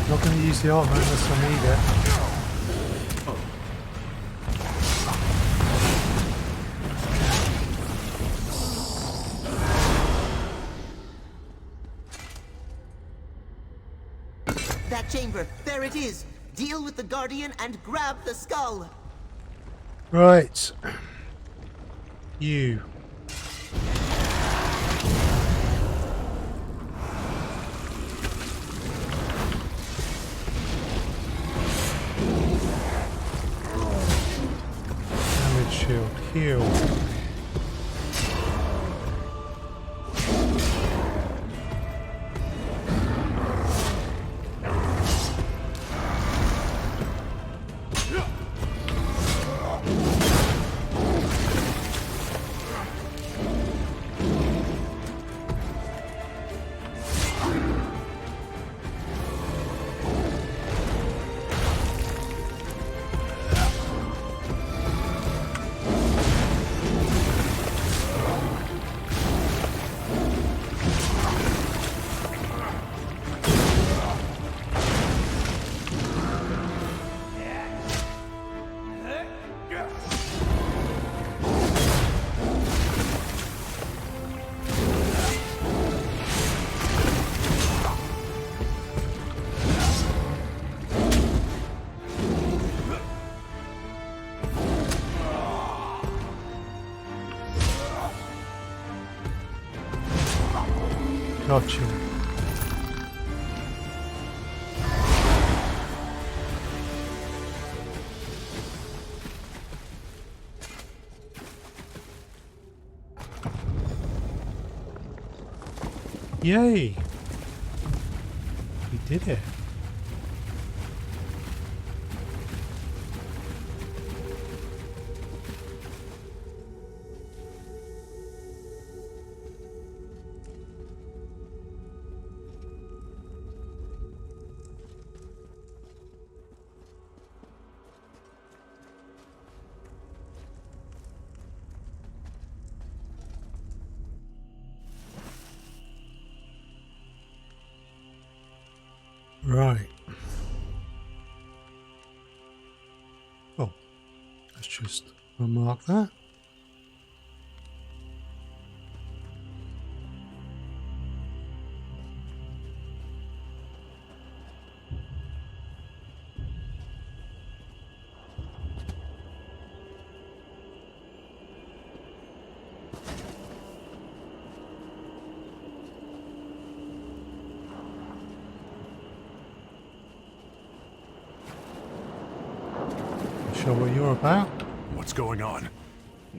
S2: Not going to use the armor unless I need it.
S1: That chamber, there it is. Deal with the Guardian and grab the skull.
S2: Right. You. Damage shield. Heal. watching. Yay! We did it. Right. Oh, let's just remark that. Sure what you're about?
S15: What's going on?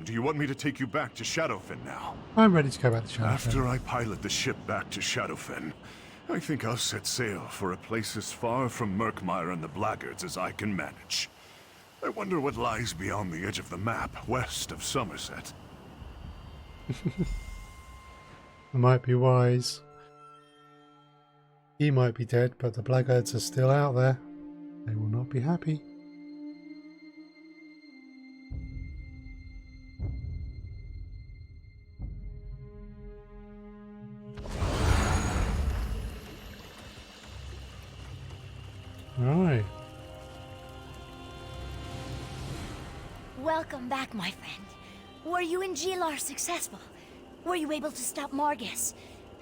S15: Do you want me to take you back to Shadowfen now?
S2: I'm ready to go back to Shadowfen.
S15: After I pilot the ship back to Shadowfen, I think I'll set sail for a place as far from Murkmire and the Blackguards as I can manage. I wonder what lies beyond the edge of the map, west of Somerset.
S2: I might be wise. He might be dead, but the Blackguards are still out there. They will not be happy. Right.
S7: Welcome back, my friend. Were you and Gilar successful? Were you able to stop Margus?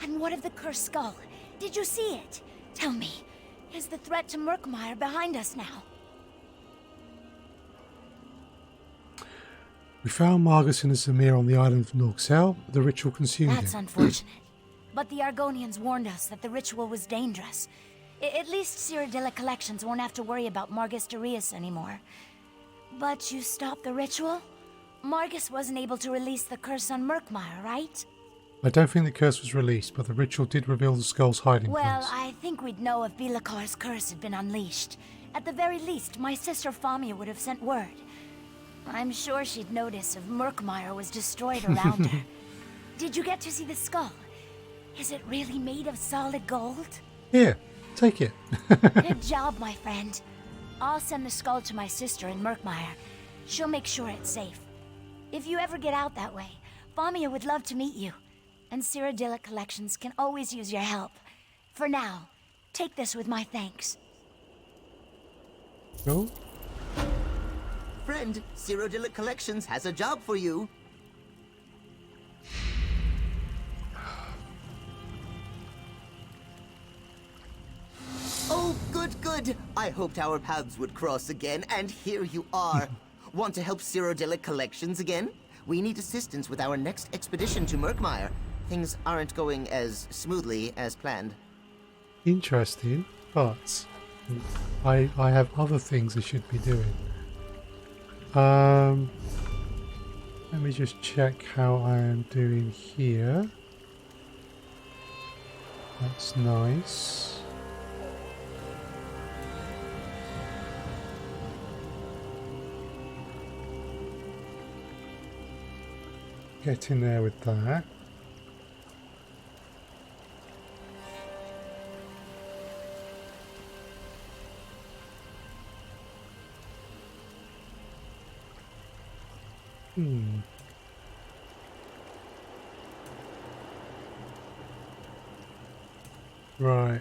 S7: And what of the cursed skull? Did you see it? Tell me, is the threat to Murkmire behind us now?
S2: We found Margus and Samir on the island of Norg-Tzel, but the ritual consumed
S7: That's
S2: him.
S7: unfortunate. But the Argonians warned us that the ritual was dangerous. At least Cyrodiilic collections won't have to worry about Margus Derius anymore. But you stopped the ritual? Margus wasn't able to release the curse on Murkmire, right?
S2: I don't think the curse was released, but the ritual did reveal the skull's hiding
S7: Well,
S2: place.
S7: I think we'd know if Bilakar's curse had been unleashed. At the very least, my sister Famia would have sent word. I'm sure she'd notice if Murkmire was destroyed around her. Did you get to see the skull? Is it really made of solid gold?
S2: Here, take it.
S7: Good job, my friend. I'll send the skull to my sister in Murkmire. She'll make sure it's safe. If you ever get out that way, Famia would love to meet you. And Cyrodiilic collections can always use your help. For now, take this with my thanks.
S2: Cool.
S1: Friend, Cyrodiilic Collections has a job for you. Oh, good, good. I hoped our paths would cross again, and here you are. Want to help Cyrodiilic Collections again? We need assistance with our next expedition to Murkmire. Things aren't going as smoothly as planned.
S2: Interesting, but I have other things I should be doing. Let me just check how I am doing here. That's nice. Get in there with that. Right.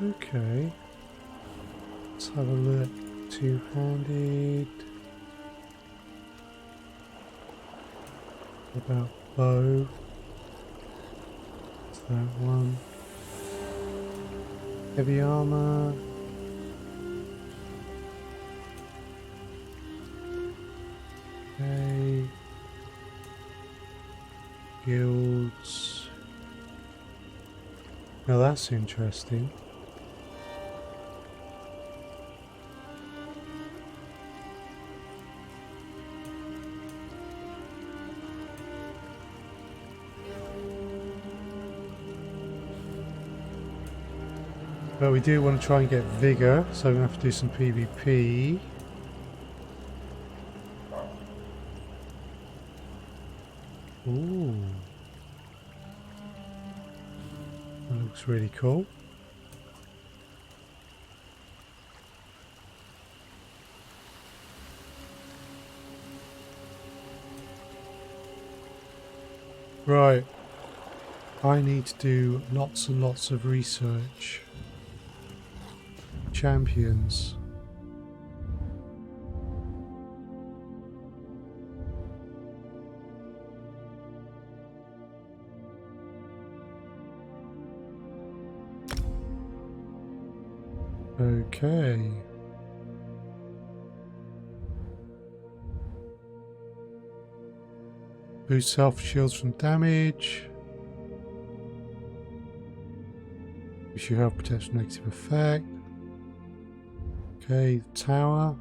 S2: Okay. Let's have a look. Two-handed. What about bow? That's that one. Heavy armor. Okay. Guilds. Now that's interesting. But we do want to try and get vigor, so we're going to have to do some PvP. Ooh. That looks really cool. Right. I need to do lots and lots of research. Champions. Okay. Boost self shields from damage. Boost your health protection negative effect. Okay, tower.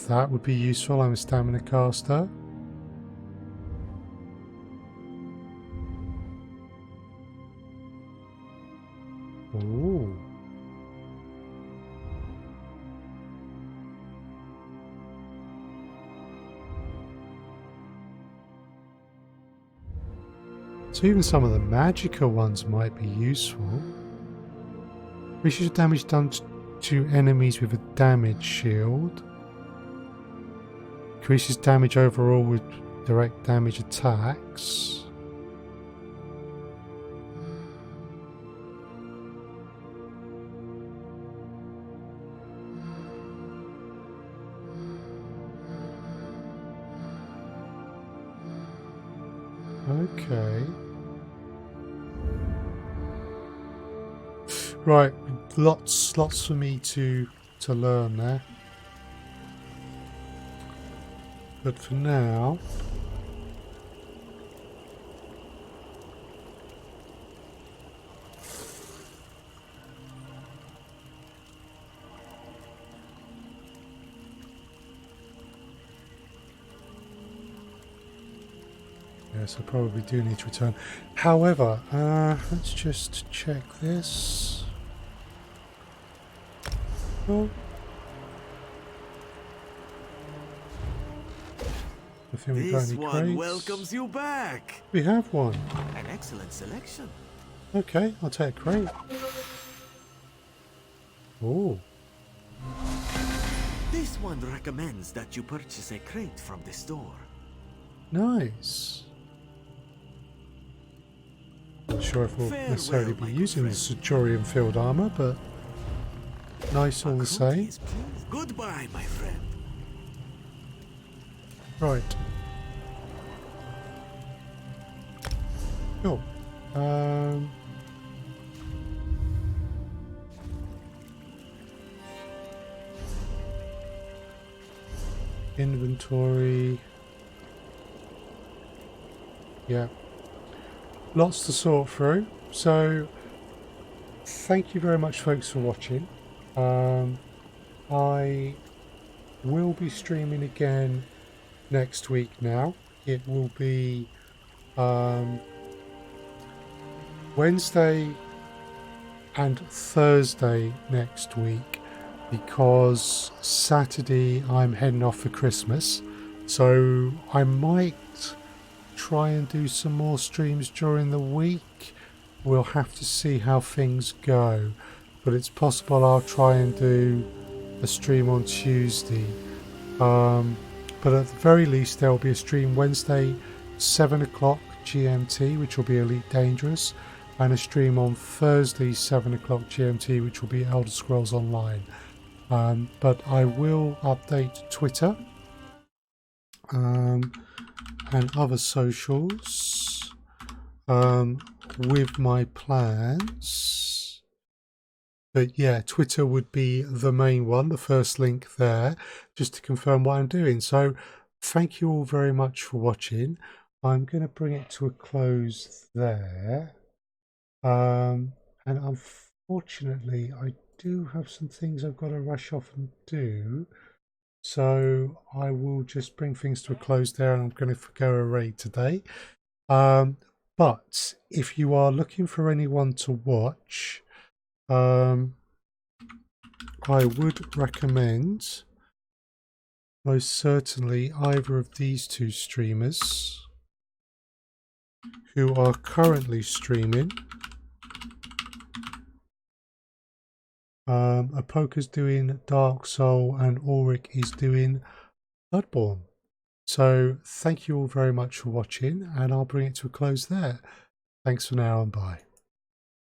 S2: That would be useful. I'm a stamina caster. Ooh. So even some of the magical ones might be useful. Increases damage done to enemies with a damage shield. Increases damage overall with direct damage attacks. Okay. Right, lots for me to learn there. But for now, yes, I probably do need to return. However, let's just check this. Oh. I think we got
S10: This
S2: any
S10: one
S2: crates.
S10: welcomes you back.
S2: We have one.
S10: An excellent selection.
S2: Okay, I'll take a crate. Oh.
S10: This one recommends that you purchase a crate from the store.
S2: Nice. Not sure if we'll necessarily be using the Centurion field armor, but nice all the same.
S10: Goodbye, my friend.
S2: Right. Cool. Inventory. Yeah. Lots to sort through. So, thank you very much, folks, for watching. I will be streaming again next week now. It will be Wednesday and Thursday next week, because Saturday I'm heading off for Christmas, so I might try and do some more streams during the week. We'll have to see how things go, but it's possible I'll try and do a stream on Tuesday. But at the very least there will be a stream Wednesday 7 o'clock GMT, which will be Elite Dangerous, and a stream on Thursday 7 o'clock GMT, which will be Elder Scrolls Online. But I will update Twitter and other socials with my plans. But yeah, Twitter would be the main one, the first link there, just to confirm what I'm doing. So thank you all very much for watching. I'm going to bring it to a close there. And unfortunately, I do have some things I've got to rush off and do. So I will just bring things to a close there, and I'm going to forgo a raid today. But if you are looking for anyone to watch, I would recommend most certainly either of these two streamers who are currently streaming. Apoka's doing Dark Soul and Ulrich is doing Bloodborne. So thank you all very much for watching, and I'll bring it to a close there. Thanks for now and bye.